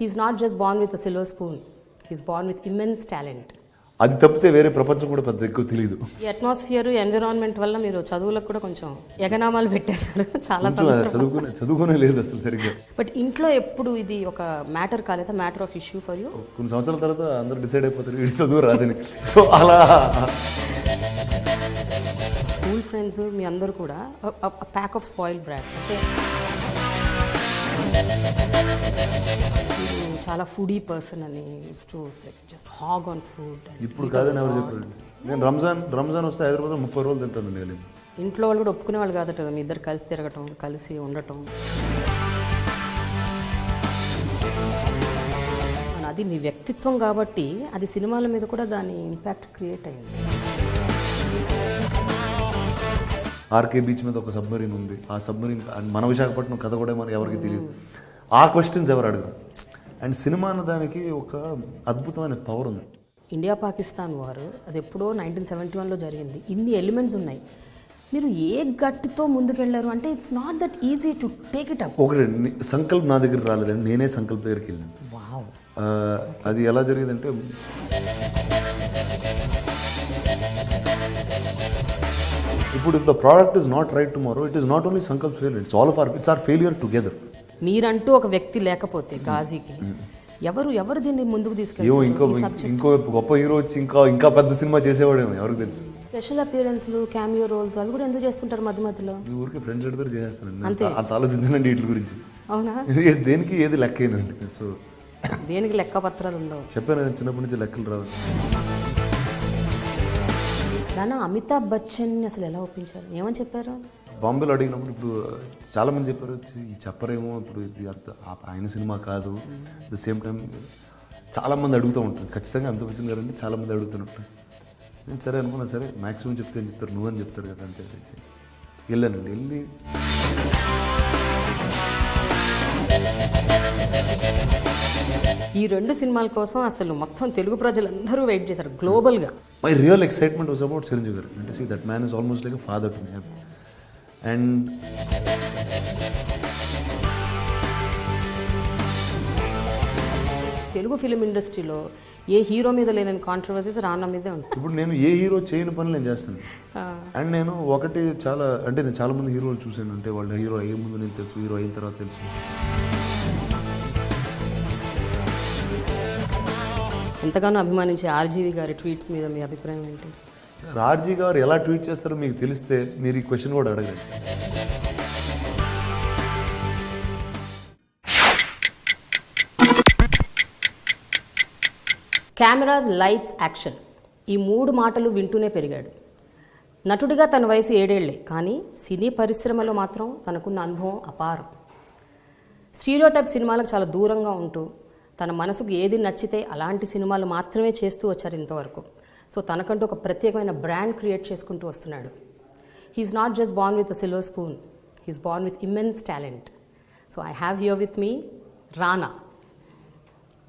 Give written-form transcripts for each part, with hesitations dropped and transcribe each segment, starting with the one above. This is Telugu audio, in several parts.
He's not just born with a silver spoon. He's born with immense talent. అది తప్పితే వేరే ప్రపంచం కూడా పెద్ద ఎక్కువ తెలియదు. ఈ అట్మాస్ఫియర్ ఎన్విరాన్మెంట్ వల్ల మీరు చదువులకు కూడా కొంచెం ఎగనామాలు పెట్టేశారు చాలా చదువుకునే లేదు అసలు సరిగ్గా. బట్ ఇంట్లో ఎప్పుడు ఇది ఒక మ్యాటర్ కాలేదా, matter of issue for you? కొన్ని సంవత్సరాల తర్వాత అందరూ డిసైడ్ అయిపోతారు వీడి చదువు రాదని. సో అలా స్కూల్ ఫ్రెండ్స్ మీ అందరూ కూడా ప్యాక్ ఆఫ్ స్పాయిల్డ్ బ్రాడ్స్. అంటే మీరు చాలా ఫుడీ పర్సన్ అని జస్ట్ హాగ్ ఆన్ ఫుడ్. ఇప్పుడు కాదని ఎవరు చెప్పారు? నేను రంజాన్ వస్తే హైదరాబాద్ 30 రోజులు తింటానండి. నేను ఇంట్లో వాళ్ళు కూడా ఒప్పుకునే వాళ్ళు కాదట మీ ఇద్దరు కలిసి తిరగటం, కలిసి ఉండటం. అది మీ వ్యక్తిత్వం కాబట్టి అది సినిమాల మీద కూడా దాని ఇంపాక్ట్ క్రియేట్ అయింది. ఆర్కే బీచ్ మీద ఒక సబ్మరీన్ ఉంది. ఆ సబ్మరీన్ మన విశాఖపట్నం కథ కూడా మనకి ఎవరికి తెలియదు. ఆ క్వశ్చన్స్ ఎవరు అడగరు. అండ్ సినిమా అన్న దానికి ఒక అద్భుతమైన పవర్ ఉంది. ఇండియా పాకిస్తాన్ వారు అది ఎప్పుడో 1971లో జరిగింది. ఇన్ని ఎలిమెంట్స్ ఉన్నాయి. మీరు ఏ గట్టితో ముందుకెళ్ళారు అంటే it's not that easy to take it up. ఒకటి సంకల్ప్ నా దగ్గర రాలేదండి, నేనే సంకల్ప్ దగ్గరికి వెళ్ళాను. వావ్. అది ఎలా జరిగిందంటే ఇప్పుడు the product is not right tomorrow, it is not only Sankalp failure, it's all of its our failure together. మీరంటూ ఒక వ్యక్తి లేకపోతే గాజీకి ఎవరు దీన్ని ముందుకు తీసుకెళ్ళి ఇంకో గొప్ప హీరో వచ్చి ఇంకా పెద్ద సినిమా చేసేవాడేమో ఎవరికి తెలుసు. స్పెషల్ అపియరెన్స్లు, క్యామియో రోల్స్ అవి కూడా ఎందుకు చేస్తుంటారు మధ్య మధ్యలో? మీ ఊరికి ఫ్రెండ్స్ ఎడితే చేస్తానండి. అంత ఆలోచించనండి వీటి గురించి. అవునా? దేనికి ఏది లెక్క అయినండి. సో దేనికి లెక్క పత్రాలు ఉండవు. చెప్పాను చిన్నప్పటి నుంచి లెక్కలు రావు. దాని అమితాబ్ బచ్చన్ అసలు ఎలా ఒప్పించారు, ఏమని చెప్పారు? బాంబేలో అడిగినప్పుడు ఇప్పుడు చాలామంది చెప్పారు చెప్పరేమో, ఇప్పుడు ఇది ఆయన సినిమా కాదు. అట్ ద సేమ్ టైం చాలామంది అడుగుతూ ఉంటారు. ఖచ్చితంగా అమితాబ్ బచ్చన్ గారు అంటే చాలామంది అడుగుతున్నట్టు. నేను సరే అనుకున్నా, సరే మ్యాక్సిమం చెప్తే అని చెప్తారు, నువ్వని చెప్తాడు కదా అంతే. వెళ్ళానండి. వెళ్ళి ఈ 2 సినిమాల కోసం అసలు మొత్తం తెలుగు ప్రజలందరూ వెయిట్ చేశారు గ్లోబల్గా. My real excitement was about Chiranjeevi garu. అంటే see that man is almost like a father to me. And Telugu film ఇండస్ట్రీలో ఏ హీరో మీద లేని కాంట్రవర్సీస్ రానా మీదే ఉంటుంది. ఇప్పుడు నేను ఏ హీరో చేయని పనులు నేను చేస్తాను. అండ్ నేను ఒకటి నేను చాలా మంది హీరోలు చూశాను. అంటే వాళ్ళ హీరో అయ్యే ముందు నేను తెలుసు, హీరో అయిన తర్వాత తెలుసు. ఎంతగానో అభిమానించే ఆర్జీవి గారి ట్వీట్స్ మీద మీ అభిప్రాయం ఏంటి? ఆర్జీ గారు ఎలా ట్వీట్ చేస్తారో మీకు తెలిస్తే మీరు ఈ క్వశ్చన్ కూడా అడగండి. కెమెరాస్, లైట్స్, యాక్షన్, ఈ 3 మాటలు వింటూనే పెరిగాడు. నటుడిగా తన వయసు 7 ఏళ్లే, కానీ సినీ పరిశ్రమలో మాత్రం తనకున్న అనుభవం అపారం. స్టీరియోటైప్ సినిమాలకు చాలా దూరంగా ఉంటూ తన మనసుకు ఏది నచ్చితే అలాంటి సినిమాలు మాత్రమే చేస్తూ వచ్చారు ఇంతవరకు. సో తనకంటూ ఒక ప్రత్యేకమైన బ్రాండ్ క్రియేట్ చేసుకుంటూ వస్తున్నాడు. He's not just born with a silver spoon, he's born with immense talent. So I have here with me Rana.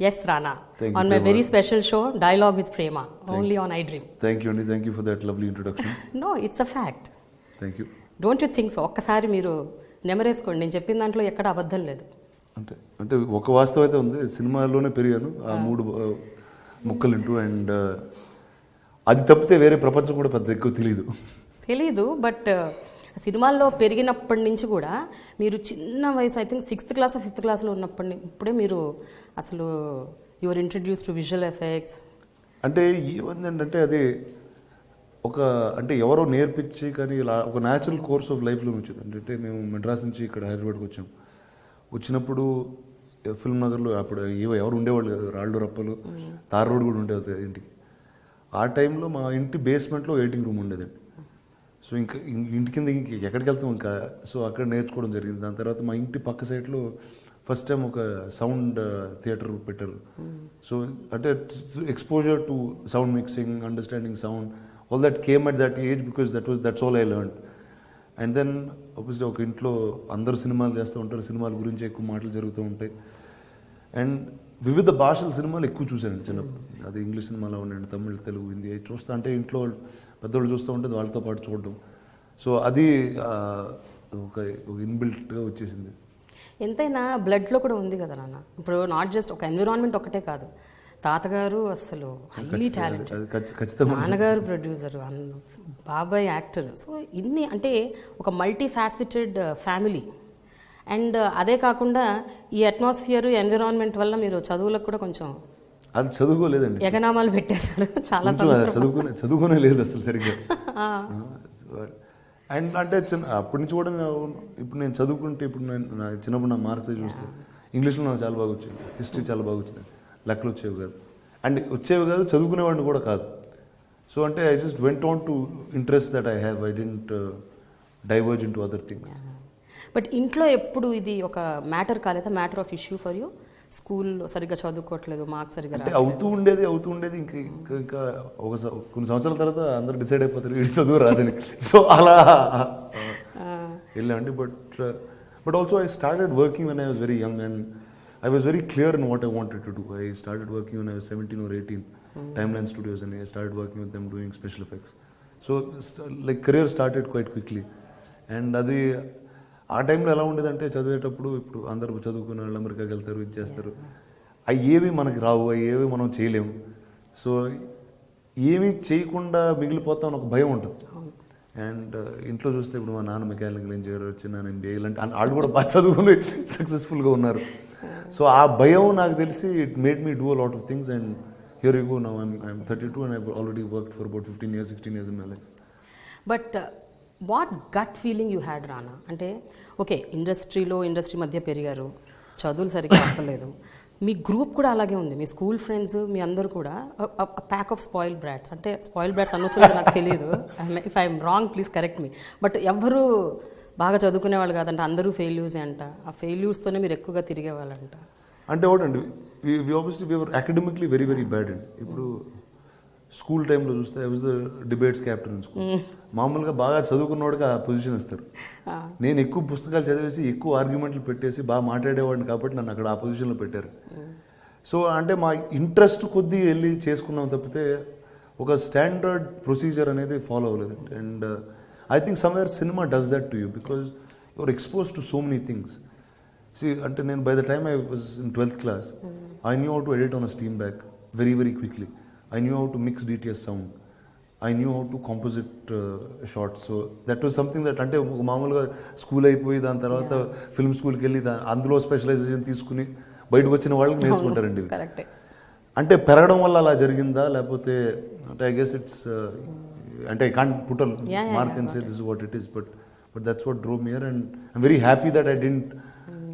Yes, Rana. On my very special show, Dialogue with Prema, only on iDream. Thank you, Andy. Thank you for that lovely introduction. No, it's a fact. Thank you. Don't you think so? ఒక్కసారి మీరు నెమరేసుకోండి, నేను చెప్పిన దాంట్లో ఎక్కడ అబద్ధం లేదు. అంటే ఒక వాస్తవం అయితే ఉంది. సినిమాలోనే పెరిగాను ఆ 3 ముక్కలు ఇంటూ. అండ్ అది తప్పితే వేరే ప్రపంచం కూడా పెద్ద ఎక్కువ తెలీదు. బట్ సినిమాల్లో పెరిగినప్పటి నుంచి కూడా మీరు చిన్న వయసు, I think 6th class 5th క్లాస్లో ఇప్పుడే మీరు అసలు your introduce to visual effects. అంటే ఏమందంటే అది అంటే ఎవరో నేర్పించి, కానీ ఇలా ఒక న్యాచురల్ కోర్స్ ఆఫ్ లైఫ్లో వచ్చింది. అంటే మేము మెడ్రాస్ నుంచి ఇక్కడ హైదరాబాద్కి వచ్చినప్పుడు ఫిల్మ్ నగర్లో అప్పుడు ఎవరు ఉండేవాళ్ళు కాదు. రాళ్ళు రప్పలు, తార్ రోడ్ కూడా ఉండేది ఇంటికి. ఆ టైంలో మా ఇంటి బేస్మెంట్లో ఎడిటింగ్ రూమ్ ఉండేదండి. సో ఇంకా ఇంటి కింద ఎక్కడికి వెళ్తాం ఇంకా. సో అక్కడ నేర్చుకోవడం జరిగింది. దాని తర్వాత మా ఇంటి పక్క సైడ్లో ఫస్ట్ టైం ఒక సౌండ్ థియేటర్ పెట్టారు. సో అంటే exposure to sound mixing, understanding sound, all that came at that age because that's all I learn. And then obviously ఒక ఇంట్లో అందరూ సినిమాలు చేస్తూ ఉంటారు, సినిమాల గురించి ఎక్కువ మాటలు జరుగుతూ ఉంటాయి. అండ్ వివిధ భాషల సినిమాలు ఎక్కువ చూశాను చిన్నప్పుడు. అది ఇంగ్లీష్ సినిమాలో ఉండండి, తమిళ్, తెలుగు, హిందీ చూస్తా అంటే ఇంట్లో పెద్దవాళ్ళు చూస్తూ ఉంటే వాళ్ళతో పాటు చూడడం. సో అది ఒక ఇన్బిల్ట్గా వచ్చేసింది. ఎంతైనా బ్లడ్లో కూడా ఉంది కదా నాన్న. ఇప్పుడు నాట్ జస్ట్ ఒక ఎన్విరాన్మెంట్ ఒకటే కాదు, తాతగారు అసలు హైలీ టాలెంటెడ్, ఖచ్చితంగా నాన్నగారు ప్రొడ్యూసర్, బాబాయ్ యాక్టర్. సో ఇన్ని అంటే ఒక మల్టీ ఫ్యాసిటెడ్ ఫ్యామిలీ. అండ్ అదే కాకుండా ఈ అట్మాస్ఫియర్ ఎన్విరాన్మెంట్ వల్ల మీరు చదువులకు కూడా కొంచెం అది చదువుకోలేదండి, ఎగనామాలు పెట్టేశారు చాలా చదువుకునే లేదు అసలు సరిగ్గా. అండ్ అంటే అప్పటి నుంచి కూడా ఇప్పుడు నేను చదువుకుంటే, ఇప్పుడు నేను చిన్నప్పుడు నా మార్క్స్ చూస్తే ఇంగ్లీష్లో నాకు చాలా బాగా వచ్చేది, హిస్టరీ చాలా బాగా వచ్చింది, లెక్కలు వచ్చేవి కాదు, అండ్ వచ్చేవి కాదు, చదువుకునేవాడిని కూడా కాదు. సో అంటే I just went on to interest that I have, I didn't diverge into other things. But ఇంట్లో ఎప్పుడు ఇది ఒక మ్యాటర్ కాలేదా, matter of issue for you? స్కూల్లో సరిగ్గా చదువుకోవట్లేదు, మార్క్స్ సరిగ్గా అంటే అవుతూ ఉండేది ఇంకా కొన్ని సంవత్సరాల తర్వాత అందరూ డిసైడ్ అయిపోతారు ఇది చదువు రాదని. సో అలా వెళ్ళండి. But also I started working when I was very young and I was very clear in what I wanted to do. I started working when I was 17 or 18, Timeline Studios, and I started working with them doing special effects. So like career started quite quickly. And అది ఆ టైంలో ఎలా ఉండేదంటే చదివేటప్పుడు, ఇప్పుడు అందరూ చదువుకునే వాళ్ళు అమెరికాకి వెళ్తారు, ఇది చేస్తారు, అవి ఏవి మనకి రావు, అవి ఏవి మనం చేయలేము. సో ఏమీ చేయకుండా మిగిలిపోతామని ఒక భయం ఉంటుంది. అండ్ ఇంట్లో చూస్తే ఇప్పుడు మా నాన్న మెకానికల్ ఇంజనీర్, చిన్న MBA, ఇలాంటి వాళ్ళు కూడా బాగా చదువుకుని సక్సెస్ఫుల్గా ఉన్నారు. సో ఆ భయం నాకు తెలిసి it made me do a lot of things. And here you go now, I'm 32 and I've already worked for about 15 years, 16 years in my life. But what gut feeling you had Rana? అంటే ఓకే, ఇండస్ట్రీ మధ్య పెరిగారు, చదువులు సరిగ్గా అవ్వలేదు, మీ గ్రూప్ కూడా అలాగే ఉంది, మీ స్కూల్ ఫ్రెండ్స్ మీ అందరూ కూడా ప్యాక్ ఆఫ్ స్పాయిల్ బ్రాడ్స్. అంటే స్పాయిల్ బ్రాడ్స్ అనొచ్చు నాకు తెలియదు, if I'm wrong please correct me. But ఎవ్వరూ బాగా చదువుకునే వాళ్ళు కాదంట, అందరూ ఫెయిల్యూర్స్ అంట. ఆ ఫెయిల్యూర్స్తోనే మీరు ఎక్కువగా తిరిగేవాళ్ళంట. అంటే ఒకటండి, obviously we were academically very very bad అండి. ఇప్పుడు స్కూల్ టైంలో చూస్తే I was the debates captain in school. మామూలుగా బాగా చదువుకున్నవాడికి ఆ పొజిషన్ ఇస్తారు. నేను ఎక్కువ పుస్తకాలు చదివేసి ఎక్కువ ఆర్గ్యుమెంట్లు పెట్టేసి బాగా మాట్లాడేవాడిని కాబట్టి నన్ను అక్కడ ఆ పొజిషన్లో పెట్టారు. సో అంటే మా ఇంట్రెస్ట్ కొద్దీ వెళ్ళి చేసుకున్నాం తప్పితే ఒక స్టాండర్డ్ ప్రొసీజర్ అనేది ఫాలో అవ్వలేదు. And I think somewhere cinema does that to you because you're exposed to so many things. See, until by the time I was in 12th class, I knew how to edit on a steam bag very, very quickly. I knew how to mix DTS sound. I knew how to composite shots. So that was something that ante మామూలుగా స్కూల్ అయిపోయి దాని తర్వాత ఫిల్మ్ స్కూల్కి వెళ్ళి అందులో స్పెషలైజేషన్ తీసుకుని బయటకు వచ్చిన వాళ్ళకి నేర్చుకుంటారండి. అంటే పెరగడం వల్ల అలా జరిగిందా, లేకపోతే అంటే ఐ గెస్ ఇట్స్ అంటే I can't put a mark and say this is what it is, but that's what drove me here, and I'm very happy that I didn't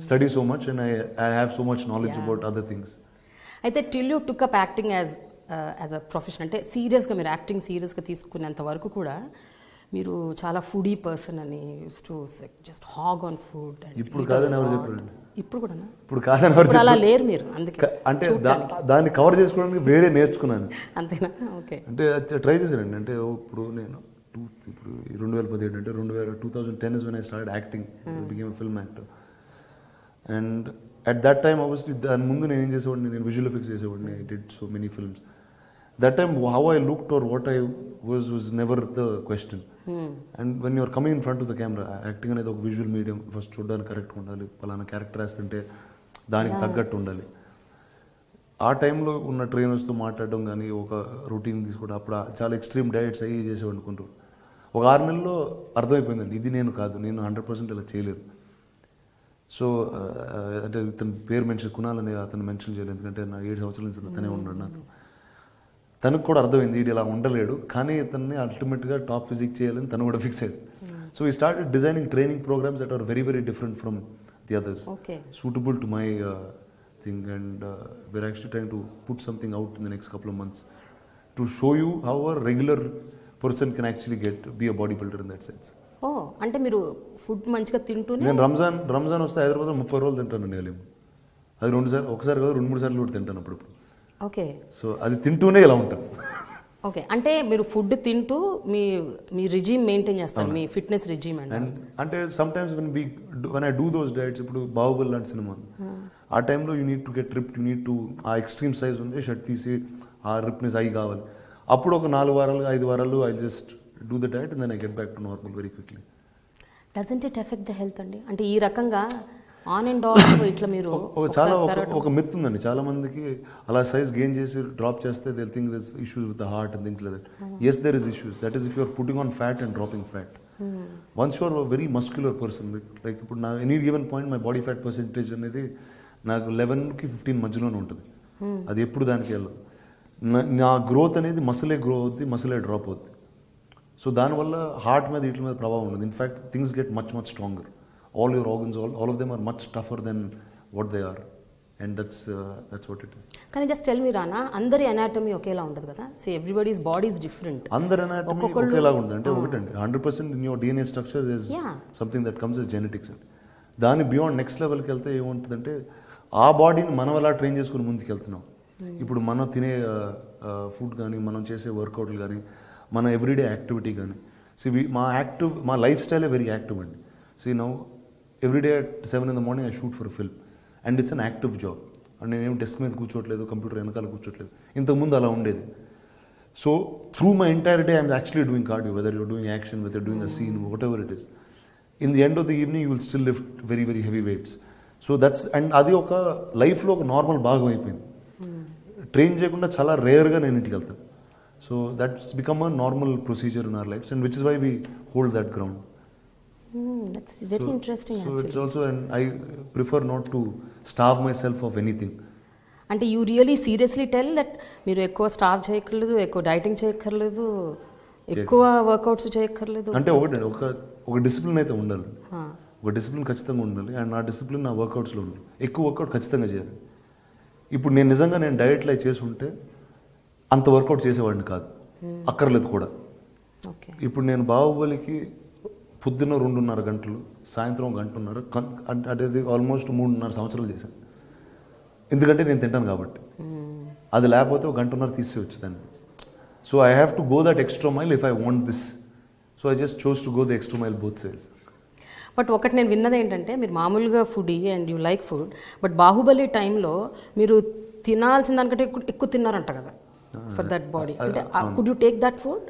study so much and I have so much knowledge about other things. అయితే till you took up acting as a profession, అంటే సీరియస్గా మీరు యాక్టింగ్ సీరియస్గా తీసుకునేంత వరకు కూడా మీరు చాలా ఫుడీ పర్సన్ అని use to just hog on food. ఇప్పుడు కాదని ఎవరు చెప్పారు? ఇప్పుడు కూడా ఇప్పుడు కాదని ఎవరు అలా లేరు మీరు, అందుకే అంటే దాన్ని కవర్ చేసుకోవడానికి వేరే నేర్చుకున్నాను. అంతేనా? ఓకే. అంటే ట్రై చేశానండి. అంటే ఇప్పుడు నేను ఇప్పుడు 2017 అంటే 2010 is when I started acting, became a film actor. And at that time obviously దాని ముందు నేను ఏం చేసేవాడిని, నేను విజువల్ ఎఫెక్ట్స్ చేసేవాడిని. I did so many films. That time how I looked or what I was never the question. And when you are coming in front of the camera, acting అనేది ఒక విజువల్ మీడియం, ఫస్ట్ చూడడానికి కరెక్ట్గా ఉండాలి, పలానా క్యారెక్టర్ వేస్తుంటే దానికి తగ్గట్టు ఉండాలి. ఆ టైంలో ఉన్న ట్రైనర్స్తో మాట్లాడడం కానీ ఒక రొటీన్ తీసుకోవడం, అప్పుడు చాలా ఎక్స్ట్రీమ్ డయట్స్ అయ్యి చేసేవాడుకుంటూ ఒక 6 నెలల్లో అర్థమైపోయిందండి, ఇది నేను కాదు, నేను 100% ఇలా చేయలేదు. సో అంటే ఇతని పేరు మెన్షన్ కునాల్ అనే అతను మెన్షన్ చేయలేదు, ఎందుకంటే నా 7 సంవత్సరాల నుంచి అతనే ఉన్నాడు నాతో. తనకు కూడా అర్థమైంది వీడు ఇలా ఉండలేడు, కానీ ఇతన్ని అల్టిమేట్గా టాప్ ఫిజిక్ చేయాలని తను కూడా ఫిక్స్ అయ్యింది. So we started designing training programmes that are very very different from the others, suitable to my thing. And we're actually trying to put something out in the next couple of months to show you how a regular person can actually be a body builder in that sense. Oh, అంటే మీరు ఫుడ్ మంచిగా తింటూనే. నేను రంజాన్ వస్తే హైదరాబాద్లో 30 రోజులు తింటానండి అలీం. అది 2 సార్లు, ఒకసారి కాదు 2-3 సార్లు కూడా తింటాను అప్పుడప్పుడు. ఓకే. సో అది తింటూనే ఇలా ఉంటుంది. ఓకే, అంటే మీరు ఫుడ్ తింటూ మీ రిజీమ్ మెయింటైన్ చేస్తారు, మీ ఫిట్నెస్ రిజీమ్. అండ్ అంటే some times when I do those diets, ఇప్పుడు బాహుబలి లాంటి సినిమా ఆ టైంలో you need to get ripped, you need to ఆ ఎక్స్ట్రీమ్ సైజ్ ఉంది, షర్ట్ తీసి ఆ రిప్నెస్ అవి కావాలి. అప్పుడు ఒక 4 వారాలు 5 వారాలు I just do the diet and then I get back to normal very quickly. Doesn't it effect the health అండి? అంటే ఈ రకంగా ఆన్ అండ్ ఆఫ్ ఇట్లా మీరు చాలా ఒక మిత్ ఉందండి చాలా మందికి, అలా సైజ్ గెయిన్ చేసి డ్రాప్ చేస్తే they think this issues with the heart and things like that. Yes there is issues, that is if you are putting on fat and dropping fat. Once you are very muscular person, like ఇప్పుడు నా any given point my body fat percentage అనేది నాకు 11కి 15 మధ్యలోనే ఉంటుంది. అది ఎప్పుడు దానికి వెళ్ళదు. నా గ్రోత్ అనేది మసిలే గ్రో అవుద్ది, మసిలే డ్రాప్ అవుద్ది. సో దానివల్ల హార్ట్ మీద వీటి మీద ప్రభావం ఉండదు. In fact things get much stronger. All your organs, all of them are much tougher then what they are. And that's what it is. కానీ జస్ట్ టెల్ మీ రానా, అందరి అనాటమీ ఒకేలా ఉండదు కదా. So everybody's body is different. అందరి అనాటమీ ఒకేలా ఉంటుంది అంటే ఒకటండి, 100% in your DNA structure is something that comes as genetics. దాని బియాండ్ నెక్స్ట్ లెవెల్కి వెళ్తే ఏముంటుందంటే ఆ బాడీని మనం ఎలా ట్రైన్ చేసుకుని ముందుకు వెళ్తున్నాం. ఇప్పుడు మనం తినే ఫుడ్ కానీ, మనం చేసే వర్కౌట్లు కానీ, మన ఎవ్రీడే యాక్టివిటీ కానీ, మా లైఫ్ స్టైలే వెరీ యాక్టివ్ అండి. Now everyday at 7 in the morning I shoot for a film and it's an active job. And నేనేం డెస్క్ మీద కూర్చోట్లేదు, కంప్యూటర్ వెనకాల కూర్చోట్లేదు. ఇంతకుముందు అలా ఉండేది. So through my entire day I'm actually doing cardio, whether you're doing action, whether doing a scene, whatever it is. In the end of the evening you will still lift very heavy weights. So that's, and అది ఒక లైఫ్లో ఒక నార్మల్ భాగం అయిపోయింది. ట్రైన్ చేయకుండా చాలా రేర్గా నేను ఇంటికి వెళ్తాను. So that's become a normal procedure in our lives and which is why we hold that ground. That's very interesting actually. So actually. it's also, and I prefer not to starve myself of anything. అంటే you really seriously tell that మీరు ఎక్కువ స్టార్వ్ చేయక్కర్లేదు, ఎక్కువ డైటింగ్ చేయక్కర్లేదు, ఎక్కువ వర్కౌట్స్ చేయక్కర్లేదు. అంటే ఒకటి ఒక డిసిప్లిన్ అయితే ఉండాలి. ఒక డిసిప్లిన్ ఖచ్చితంగా ఉండాలి. అండ్ నా డిసిప్లిన్ నా వర్కౌట్స్లో ఉండాలి. ఎక్కువ వర్కౌట్ ఖచ్చితంగా చేయాలి. ఇప్పుడు నేను నిజంగా డైట్లో చేసి ఉంటే అంత వర్కౌట్ చేసేవాడిని కాదు, అక్కర్లేదు కూడా. ఇప్పుడు నేను బాహుబలికి పొద్దున్న 2.5 గంటలు, సాయంత్రం 1 గంటన్నర, అంటే ఆల్మోస్ట్ 3.5 సంవత్సరాలు చేశాను. ఎందుకంటే నేను తింటాను కాబట్టి. అది లేకపోతే 1 గంటన్నర తీసేయచ్చు దాన్ని. So I have to go that extra mile if I want this. So I just chose to go the extra mile both sides. But ఒకటి నేను విన్నది ఏంటంటే, మీరు మామూలుగా foodie and you like food, but Baahubali టైంలో మీరు తినాల్సిన దానికంటే ఎక్కువ తిన్నారంట కదా ఫర్ దట్ బాడీ. అంటే could you take that food?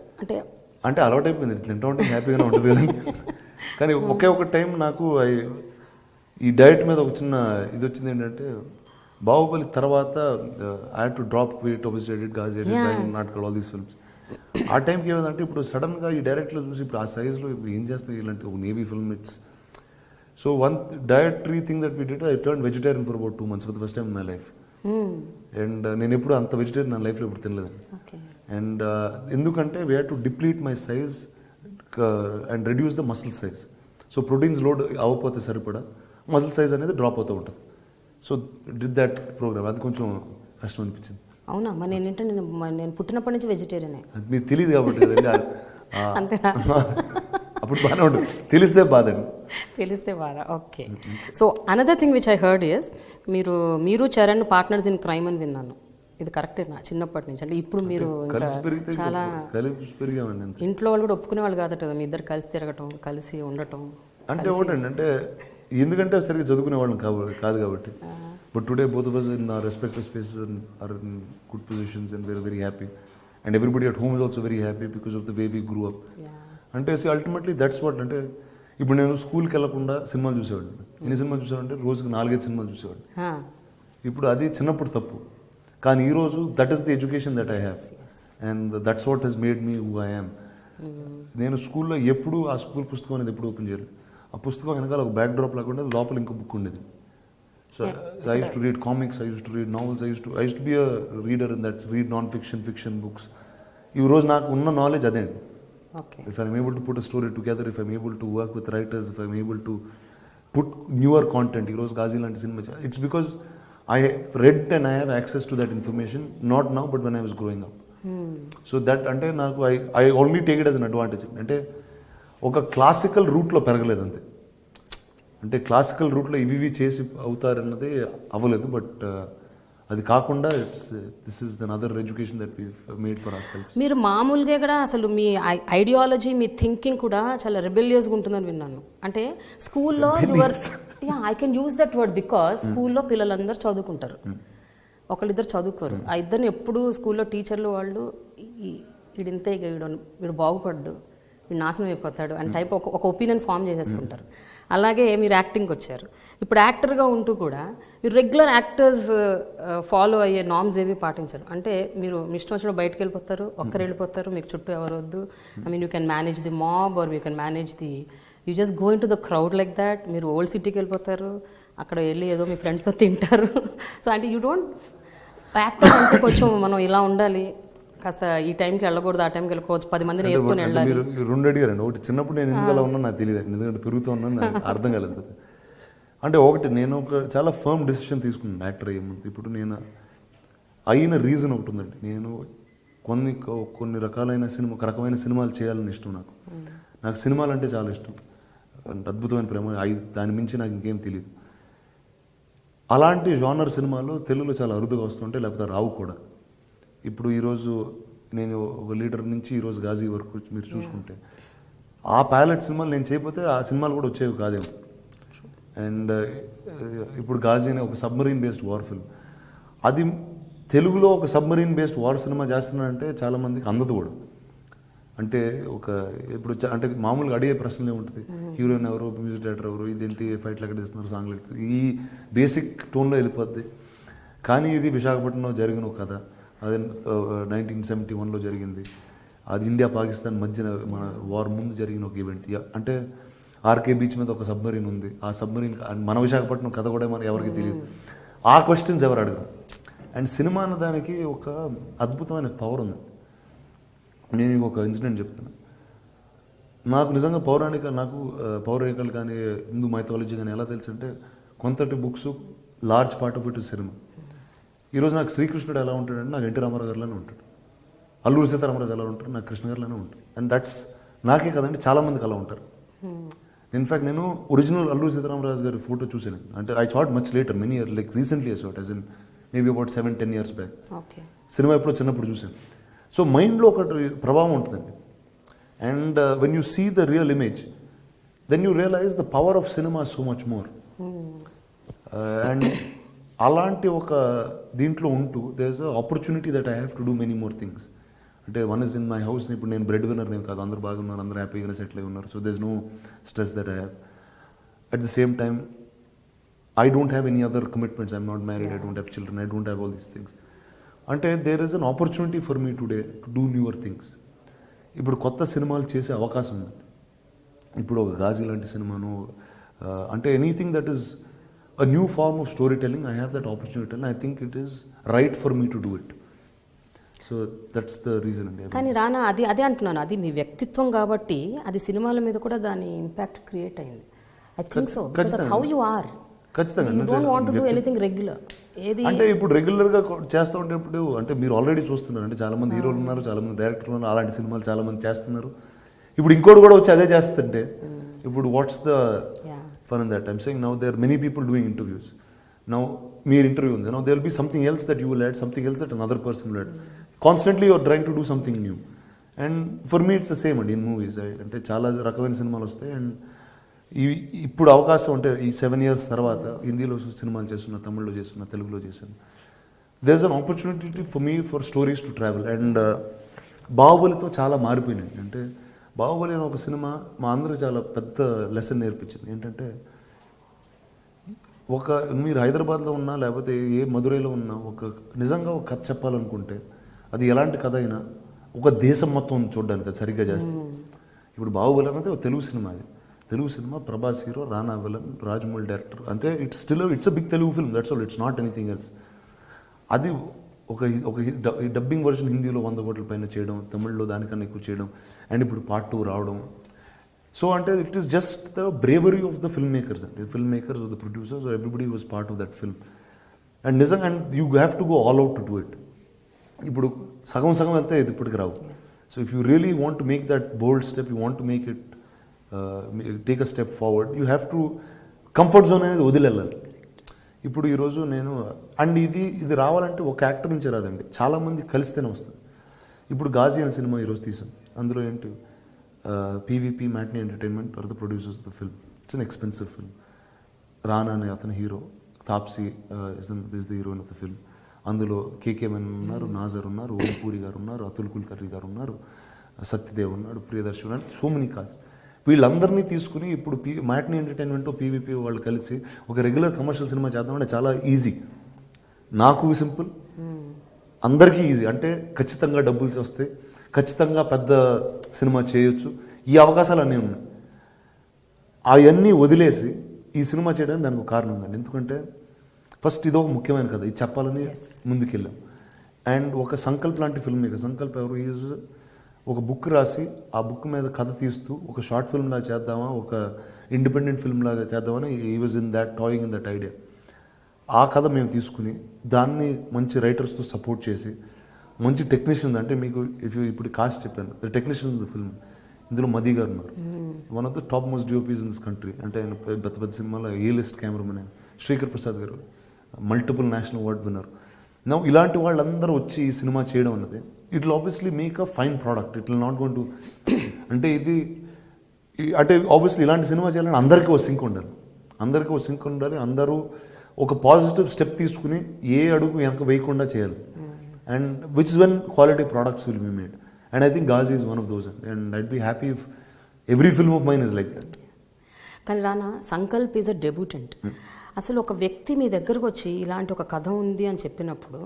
అంటే అలవాటు అయిపోయింది, తింటా ఉంటే హ్యాపీగానే ఉంటుంది కదండి. కానీ ఒక టైం నాకు ఈ డైట్ మీద ఒక చిన్న ఇది వచ్చింది. ఏంటంటే బాహుబలి తర్వాత I had to drop weight, obesity, Ghazi, నాటకాలు, ఆల్ దీస్ ఫిల్మ్స్. ఆ టైంకి ఏమైందంటే ఇప్పుడు సడన్గా ఈ డైరెక్ట్లో చూసి ఇప్పుడు ఆ సైజ్లో ఇప్పుడు ఏం చేస్తాం ఇలాంటి ఒక navy film. It's so one dietary thing that we did, I turn vegetarian for about 2 months for the first time in my life. And నేను ఎప్పుడు అంత వెజిటేరియన్ నా లైఫ్లో ఇప్పుడు తినలేదండి. అండ్ ఎందుకంటే we had to deplete my size and reduce the muscle size. So proteins load అవ్వకపోతే సరిపడా మసిల్ సైజ్ అనేది డ్రాప్ అవుతూ ఉంటుంది. So did that programme. అది కొంచెం కష్టం అనిపించింది. అవునా? మరి నేను పుట్టినప్పటి నుంచి వెజిటేరియనే. అది మీకు తెలియదు కాబట్టి అంతేనా? అప్పుడు బాగానే ఉంటుంది, తెలిస్తే బాధ. Okay. So another thing which I heard is, మీరు చరణ్ పార్ట్నర్స్ ఇన్ క్రైమ్ అని విన్నాను. ఇది కరెక్టేనా? చిన్నప్పటి నుంచి అంటే ఇప్పుడు మీరు చాలా ఇంట్లో వాళ్ళు కూడా ఒప్పుకునే వాళ్ళు కాదట కదా మీ ఇద్దరు కలిసి తిరగటం, కలిసి ఉండటం. అంటే ఒకటండి, అంటే ఎందుకంటే సరిగ్గా చదువుకునే వాళ్ళం కాదు కాబట్టి. But today both of us in our respective spaces are in good positions and we're very happy. And everybody at home is also very happy because of the way we grew up. అంటే అల్టిమేట్లీ దట్స్ వాట్. అంటే ఇప్పుడు నేను స్కూల్కి వెళ్ళకుండా సినిమాలు చూసేవాడిని. ఎన్ని సినిమాలు చూసేవాడంటే రోజుకి 4-5 సినిమాలు చూసేవాడిని. ఇప్పుడు అది చిన్నప్పుడు తప్పు, కానీ ఈరోజు that is the education that I have and that's what has made me who I am. నేను స్కూల్లో ఎప్పుడు ఆ స్కూల్ పుస్తకం అనేది ఎప్పుడు ఓపెన్ చేయాలి. ఆ పుస్తకం వెనకాల ఒక బ్యాక్ డ్రాప్ లాగా ఉండేది, లోపల ఇంకో బుక్ ఉండేది. So I use to read comics, I use to read novels, I use to be a reader in that's read non fiction books. ఈ రోజు నాకు ఉన్న నాలెడ్జ్ అదే అండి. If I'm able to put a story together, if I'm able to work with writers, if I'm able to put newer content, ఈరోజు గాజీ లాంటి cinema, it's because I have read and I have access to that information, not now but when I was growing up. So that అంటే నాకు I only take it as an advantage. అంటే ఒక క్లాసికల్ రూట్లో పెరగలేదు అంతే. అంటే క్లాసికల్ రూట్లో ఇవి చేసి అవుతారన్నది అవ్వలేదు. బట్ అది కాకుండా this is another education that we've made for our selves. మీరు మామూలుగా కూడా అసలు మీ ఐడియాలజీ, మీ థింకింగ్ కూడా చాలా రెబెలియస్గా ఉంటుందని విన్నాను. అంటే స్కూల్లో I can use that word because స్కూల్లో పిల్లలందరూ చదువుకుంటారు, ఒకళ్ళిద్దరు చదువుకోరు. ఆ ఇద్దరిని ఎప్పుడు స్కూల్లో టీచర్లు వాళ్ళు వీడింతే, వీడు బాగుపడ్డు, వీడు నాశనం అయిపోతాడు అని టైప్ ఒక ఒపీనియన్ ఫామ్ చేసేసుకుంటారు. అలాగే మీరు యాక్టింగ్కి వచ్చారు. ఇప్పుడు యాక్టర్గా ఉంటూ కూడా మీరు రెగ్యులర్ యాక్టర్స్ ఫాలో అయ్యే నామ్స్ ఏవి పాటించరు. అంటే మీరు మీ ఇష్టం వచ్చిన బయటకు వెళ్ళిపోతారు, ఒక్కరు వెళ్ళిపోతారు, మీకు చుట్టూ ఎవరు వద్దు. I mean you can manage the mob or you can manage the, you just go into the crowd like that. మీరు ఓల్డ్ సిటీకి వెళ్ళిపోతారు, అక్కడ వెళ్ళి ఏదో మీ ఫ్రెండ్స్తో తింటారు. సో అంటే యూ డోంట్, యాక్టర్ అంటే కొంచెం మనం ఇలా ఉండాలి, కాస్త ఈ టైంకి వెళ్ళకూడదు, ఆ టైంకి వెళ్ళకోవచ్చు, 10 మందిని వేసుకొని వెళ్ళాలి. మీరు రెండు అడిగారండి. ఒకటి, చిన్నప్పుడు నేను ఎందుకు అలా ఉన్నా నాకు తెలియదు, ఎందుకంటే పెరుగుతూ ఉన్నాను, నాకు అర్థం కాలేదు. అంటే ఒకటి, నేను ఒక చాలా ఫర్మ్ డెసిషన్ తీసుకున్నాను యాక్టర్ అయ్యే ముందు. ఇప్పుడు నేను అయిన రీజన్ ఒకటి ఉందండి. నేను కొన్ని రకమైన సినిమాలు చేయాలని ఇష్టం నాకు. నాకు సినిమాలు అంటే చాలా ఇష్టం, అద్భుతమైన ప్రేమ, దాని మించి నాకు ఇంకేం తెలియదు. అలాంటి జానర్ సినిమాలు తెలుగులో చాలా అరుదుగా వస్తుంటాయి, లేకపోతే రావు కూడా. ఇప్పుడు ఈరోజు నేను ఒక లీడర్ నుంచి ఈరోజు గాజీ వరకు మీరు చూసుకుంటే, ఆ ప్యాలెట్ సినిమాలు నేను చేయకపోతే ఆ సినిమాలు కూడా వచ్చేవి కాదేమో. అండ్ ఇప్పుడు గాజీ అనే ఒక సబ్మరీన్ బేస్డ్ వార్ ఫిల్మ్, అది తెలుగులో ఒక సబ్మరీన్ బేస్డ్ వార్ సినిమా చేస్తున్నారంటే చాలామందికి అందదు కూడా. అంటే ఇప్పుడు అంటే మామూలుగా అడిగే ప్రశ్నలు ఏముంటుంది, హీరోయిన్ ఎవరు, మ్యూజిక్ డైరెక్టర్ ఎవరు, ఇదేంటి, ఫైట్లు ఎక్కడ తీస్తున్నారు, సాంగ్లు ఎక్కడ, ఈ బేసిక్ టోన్లో వెళ్ళిపోద్ది. కానీ ఇది విశాఖపట్నంలో జరిగిన ఒక కథ, అది 1971లో జరిగింది. అది ఇండియా పాకిస్తాన్ మధ్యన మన వార్ ముందు జరిగిన ఒక ఈవెంట్. అంటే ఆర్కే బీచ్ మీద ఒక సబ్మరీన్ ఉంది, ఆ సబ్మరీన్ మన విశాఖపట్నం కథ కూడా మనకి ఎవరికి తెలియదు. ఆ క్వశ్చన్స్ ఎవరు అడగరు. అండ్ సినిమా అన్న దానికి ఒక అద్భుతమైన పవర్ ఉంది. నేను ఒక ఇన్సిడెంట్ చెప్తాను. నాకు నిజంగా పౌరాణికాలు కానీ హిందూ మైథాలజీ కానీ ఎలా తెలుసు అంటే, కొంతటి books large part of it is cinema. ఈరోజు నాకు శ్రీకృష్ణుడు ఎలా ఉంటాడంటే నాకు ఎన్టీ రామారావు గారిలోనే ఉంటాడు, అల్లూరి సీతారామరాజు ఎలా ఉంటాడు నాకు కృష్ణ గారిలోనే ఉంటాడు. అండ్ దట్స్ నాకే కదండి, చాలామందికి అలా ఉంటారు. ఇన్ఫ్యాక్ట్ నేను ఒరిజినల్ అల్లూరి సీతారామరాజు గారి ఫోటో చూసాను. అంటే I shot much later, many year, like recently I shot, as in maybe about 7-10 years back. Cinema ఎప్పుడో చిన్నప్పుడు చూసాను. సో మైండ్లో ఒకటి ప్రభావం ఉంటుందండి. And when you see the real image, then you realise the power of cinema so much more. And అలాంటి ఒక దీంట్లో ఉంటూ there is a opportunity that I have to do many more things. అంటే one is in my house. ఇప్పుడు నేను బ్రెడ్ విన్నర్ నేను కాదు, అందరూ బాగున్నారు, అందరూ హ్యాపీగా సెటిల్ అయి ఉన్నారు. So there is no stress that I have. At the same time I don't have any other commitments. I'm not married, I don't have children, I don't have all these things. అంటే there is an opportunity for me today to do newer things. ఇప్పుడు కొత్త సినిమాలు చేసే అవకాశం ఉంది. ఇప్పుడు ఒక గాజీ లాంటి సినిమాను, అంటే anything that is a new form of storytelling, I have that opportunity and I think it is right for me to do it. So that's the reason అండి. కానీ రానా, అదే అంటున్నాను, అది మీ వ్యక్తిత్వం కాబట్టి అది సినిమాల మీద కూడా దాని ఇంపాక్ట్ క్రియేట్ అయింది. I think so, because that's how you are. ఖచ్చితంగా. You don't want to do anything regular. అంటే ఇప్పుడు రెగ్యులర్గా చేస్తూ ఉంటేప్పుడు అంటే మీరు ఆల్రెడీ చూస్తున్నారు, అంటే చాలామంది హీరోలు ఉన్నారు, చాలామంది డైరెక్టర్లు ఉన్నారు, అలాంటి సినిమాలు చాలామంది చేస్తున్నారు. ఇప్పుడు ఇంకోటి కూడా వచ్చి అదే చేస్తుంటే ఇప్పుడు what's the fun in that? I'm saying now there many people doing interviews. Now మీరు ఇంటర్వ్యూ ఉంది, now there will be something else that you will add, something else that another person will add. Constantly you're trying to do something new. And for me it's the same అండి ఇన్ మూవీస్. అంటే చాలా రకమైన సినిమాలు వస్తాయి. అండ్ ఇప్పుడు అవకాశం అంటే ఈ 7 years తర్వాత హిందీలో సినిమాలు చేస్తున్నా, తమిళ్లో చేస్తున్నా, తెలుగులో చేశాను. There is an opportunity for me for stories to travel. And బాహుబలితో చాలా మారిపోయినాయి. అంటే బాహుబలి అనే ఒక సినిమా మా అందరికి చాలా పెద్ద లెసన్ నేర్పించింది. ఏంటంటే మీరు హైదరాబాద్లో ఉన్నా లేకపోతే ఏ మధురైలో ఉన్నా నిజంగా ఒక కథ చెప్పాలనుకుంటే అది ఎలాంటి కథ అయినా ఒక దేశం మొత్తం చూడడానికి అది సరిగ్గా చేస్తే. ఇప్పుడు బాహుబలి అనేది ఒక తెలుగు సినిమా. అది Telugu cinema, Prabhas hero, Rana villain, Rajamouli director. అంటే it's a big Telugu film, that's all, it's not anything else. అది ఒక డబ్బింగ్ వర్షన్ హిందీలో 100 కోట్ల పైన చేయడం, తమిళ్లో దానికన్నా ఎక్కువ చేయడం, అండ్ ఇప్పుడు Part 2 రావడం. సో అంటే it is just the bravery of the film makers అండి, film makers, the producers, everybody was part of that film. And నిజంగా and you have to go all out to do it. ఇప్పుడు సగం వెళ్తే ఇది ఇప్పటికి రావు. So if you really want to make that bold step, you want to make it take a step forward, you have to comfort zone అనేది వదిలేళ్ళాలి. ఇప్పుడు ఈరోజు నేను అండ్ ఇది రావాలంటే ఒక యాక్టర్ నుంచే రాదండి, చాలామంది కలిస్తేనే వస్తుంది. ఇప్పుడు గాజీ అనే సినిమా ఈరోజు తీసాం. అందులో ఏంటి PVP matinee entertainment are the producers of the film. It's an expensive film. రానా అనే అతని hero, Taapsee is the heroine of the film. అందులో కేకే మెనన్ ఉన్నారు, నాజర్ ఉన్నారు, ఓంపూరి గారు ఉన్నారు, అతుల్ కుల్కర్ణి గారు ఉన్నారు, సత్యదేవ్ ఉన్నాడు, ప్రియదర్శి ఉన్నాడు, సో మెనీ కాస్ట్. వీళ్ళందరినీ తీసుకుని ఇప్పుడు మ్యాట్నీ ఎంటర్టైన్మెంట్ పీవీపీ వాళ్ళు కలిసి ఒక రెగ్యులర్ కమర్షియల్ సినిమా చేద్దామంటే చాలా ఈజీ. నాకు సింపుల్, అందరికీ ఈజీ. అంటే ఖచ్చితంగా డబ్బులు వస్తాయి, ఖచ్చితంగా పెద్ద సినిమా చేయొచ్చు, ఈ అవకాశాలు అన్నీ ఉన్నాయి. అవన్నీ వదిలేసి ఈ సినిమా చేయడానికి దానికి ఒక కారణం ఉందండి. ఎందుకంటే ఫస్ట్ ఇది ఒక ముఖ్యమైన కథ, ఇది చెప్పాలని ముందుకెళ్ళాం. అండ్ ఒక సంకల్ప్ లాంటి ఫిల్మ్ మేకర్, సంకల్ప్ ఎవరు, ఈజ్ ఒక బుక్ రాసి ఆ బుక్ మీద కథ తీస్తూ ఒక షార్ట్ ఫిల్మ్ లాగా చేద్దామా, ఒక ఇండిపెండెంట్ ఫిల్మ్ లాగా చేద్దామని he was in that toying in that idea. ఆ కథ మేము తీసుకుని దాన్ని మంచి రైటర్స్తో సపోర్ట్ చేసి మంచి టెక్నీషియన్, అంటే మీకు ఇప్పుడు కాస్ట్ చెప్పాను, టెక్నీషియన్ ద ఫిల్మ్, ఇందులో మదీ గారు ఉన్నారు, one of the top most DOPs in this country. అంటే ఆయన పెద్ద పెద్ద సినిమాలో ఏ లిస్ట్ కెమెరామెన్. శ్రీకర్ ప్రసాద్ గారు మల్టిపుల్ నేషనల్ అవార్డ్ విన్నర్. నా ఇలాంటి వాళ్ళందరూ వచ్చి ఈ సినిమా చేయడం అన్నది it will obviously make a fine product. It will not gone to, అంటే ఇది అంటే ఆబ్వియస్లీ ఇలాంటి సినిమా చేయాలని అందరికీ ఒక సింక్ ఉండాలి, అందరికీ ఒక సింక్ ఉండాలి, అందరూ ఒక పాజిటివ్ స్టెప్ తీసుకుని ఏ అడుగు వెనక వేయకుండా చేయాలి. And which is when quality products will be made. And I think Ghazi is one of those. And I'd be happy if every film of mine is like that. కానీ Rana, Sankalp is a debutant. అసలు ఒక వ్యక్తి మీ దగ్గరకు వచ్చి ఇలాంటి ఒక కథ ఉంది అని చెప్పినప్పుడు,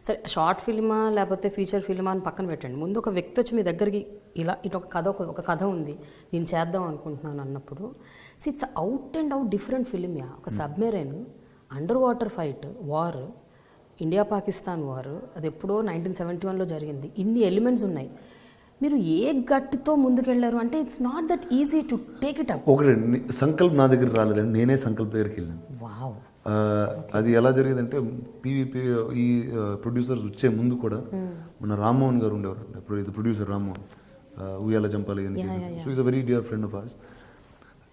సరే షార్ట్ ఫిల్మా లేకపోతే ఫీచర్ ఫిల్మా అని పక్కన పెట్టండి, ముందు ఒక వ్యక్తి వచ్చి మీ దగ్గరికి ఇలా ఇటు ఒక కథ ఉంది నేను చేద్దాం అనుకుంటున్నాను అన్నప్పుడు, it's out and out different film. ఒక submarine, under water fight, war, India Pakistan war, అది ఎప్పుడో 1971లో జరిగింది. ఇన్ని ఎలిమెంట్స్ ఉన్నాయి. మీరు ఏ గట్టుతో ముందుకెళ్ళారు అంటే it's not that easy to take it up. ఒకటి సంకల్ప్ నా దగ్గర రాలేదండి, నేనే సంకల్ప్ దగ్గరికి వెళ్ళాను. వావ్. అది ఎలా జరిగిందంటే పీవీపీ ఈ ప్రొడ్యూసర్స్ వచ్చే ముందు కూడా మన రామ్మోహన్ గారు ఉండేవారు, ఇది ప్రొడ్యూసర్ రామ్మోహన్, ఉయ్యాల జంపాలి అని చేశారు. So is a very dear friend of us.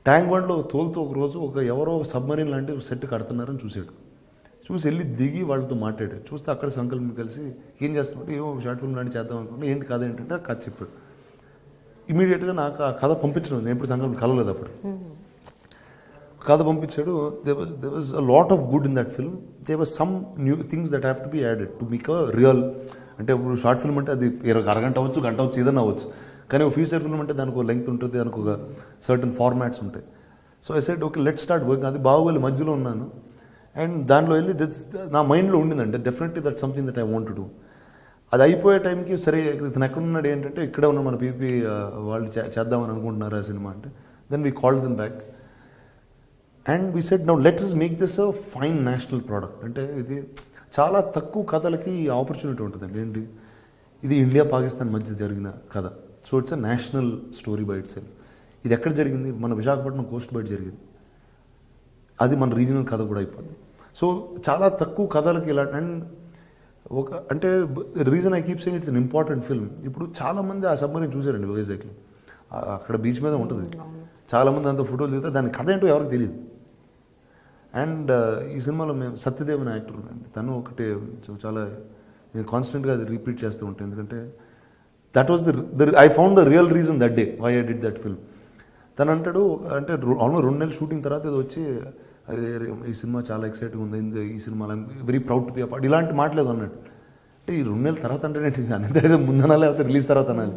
ట్యాంక్ బండ్లో తోలుతూ ఒక రోజు ఎవరో ఒక సబ్మరీన్ లాంటి సెట్ కడుతున్నారని చూశాడు. చూసి వెళ్ళి దిగి వాళ్ళతో మాట్లాడాడు. చూస్తే అక్కడ సంకల్పం కలిసి ఏం చేస్తున్నాడు, ఏమో షార్ట్ ఫిల్మ్ లాంటి చేద్దాం అనుకుంటే, ఏంటి కథ ఏంటంటే కథ చెప్పాడు. ఇమీడియట్గా నాకు ఆ కథ పంపించడం, నేను ఎప్పుడు సంకల్పం కలవలేదు అప్పుడు. కథ పంపించాడు. They was a lot of good in that film. They was some new things that have to be added to make a real. అంటే ఇప్పుడు షార్ట్ ఫిల్మ్ అంటే అది అరగంట అవ్వచ్చు, గంట అవ్వచ్చు, ఏదైనా అవ్వచ్చు. కానీ ఒక ఫీచర్ ఫిల్మ్ అంటే దానికి ఒక లెంగ్త్ ఉంటుంది, దానికి ఒక సర్టన్ ఫార్మాట్స్ ఉంటాయి. So I said okay let start working. అది బాహుబలి మధ్యలో ఉన్నాను అండ్ దాంట్లో వెళ్ళి నా మైండ్లో ఉండిందంటే definitely that something that I want to do. అది అయిపోయే టైంకి సరే ఇతను ఎక్కడున్నాడు ఏంటంటే ఇక్కడే ఉన్న మన పీపీ వాళ్ళు చేద్దామని అనుకుంటున్నారు ఆ సినిమా అంటే. Then we called them back and we said now let's make this a fine national product. అంటే ఇది చాలా తక్కువ కథలకి ఆపర్చునిటీ ఉంటుందండి. ఏంటి ఇది ఇండియా పాకిస్తాన్ మధ్య జరిగిన కథ. So it's a national story by it self. ఇది ఎక్కడ జరిగింది, మన విశాఖపట్నం కోస్ట్ బయట జరిగింది. అది మన రీజనల్ కథ కూడా అయిపోయింది. సో చాలా తక్కువ కథలకి ఇలా. అండ్ ఒక అంటే reason I keep saying it's an important film. ఇప్పుడు చాలామంది ఆ సబ్మరీన్ చూసారండి వైజాగ్లో, అక్కడ బీచ్ మీద ఉంటుంది. చాలామంది అంత ఫోటోలు దిగుతారు, దాని కథ ఏంటో ఎవరికి తెలియదు. అండ్ ఈ సినిమాలో మేము సత్యదేవ్ అనే యాక్టర్ అండి, తను ఒకటి చాలా నేను కాన్స్టెంట్గా అది రిపీట్ చేస్తూ ఉంటాను. ఎందుకంటే that was I found the real reason that day why I did that film. తను అంటాడు అంటే ఆల్మోస్ట్ 2 నెలలు షూటింగ్ తర్వాత ఇది వచ్చి అదే ఈ సినిమా చాలా ఎక్సైటింగ్ ఉంది, ఈ cinema very proud to be a part, ఇలాంటి మాటలేదు అన్నట్టు. అంటే ఈ 2 నెలల తర్వాత అంటే కానీ ముందన లేకపోతే రిలీజ్ తర్వాత అనాలి.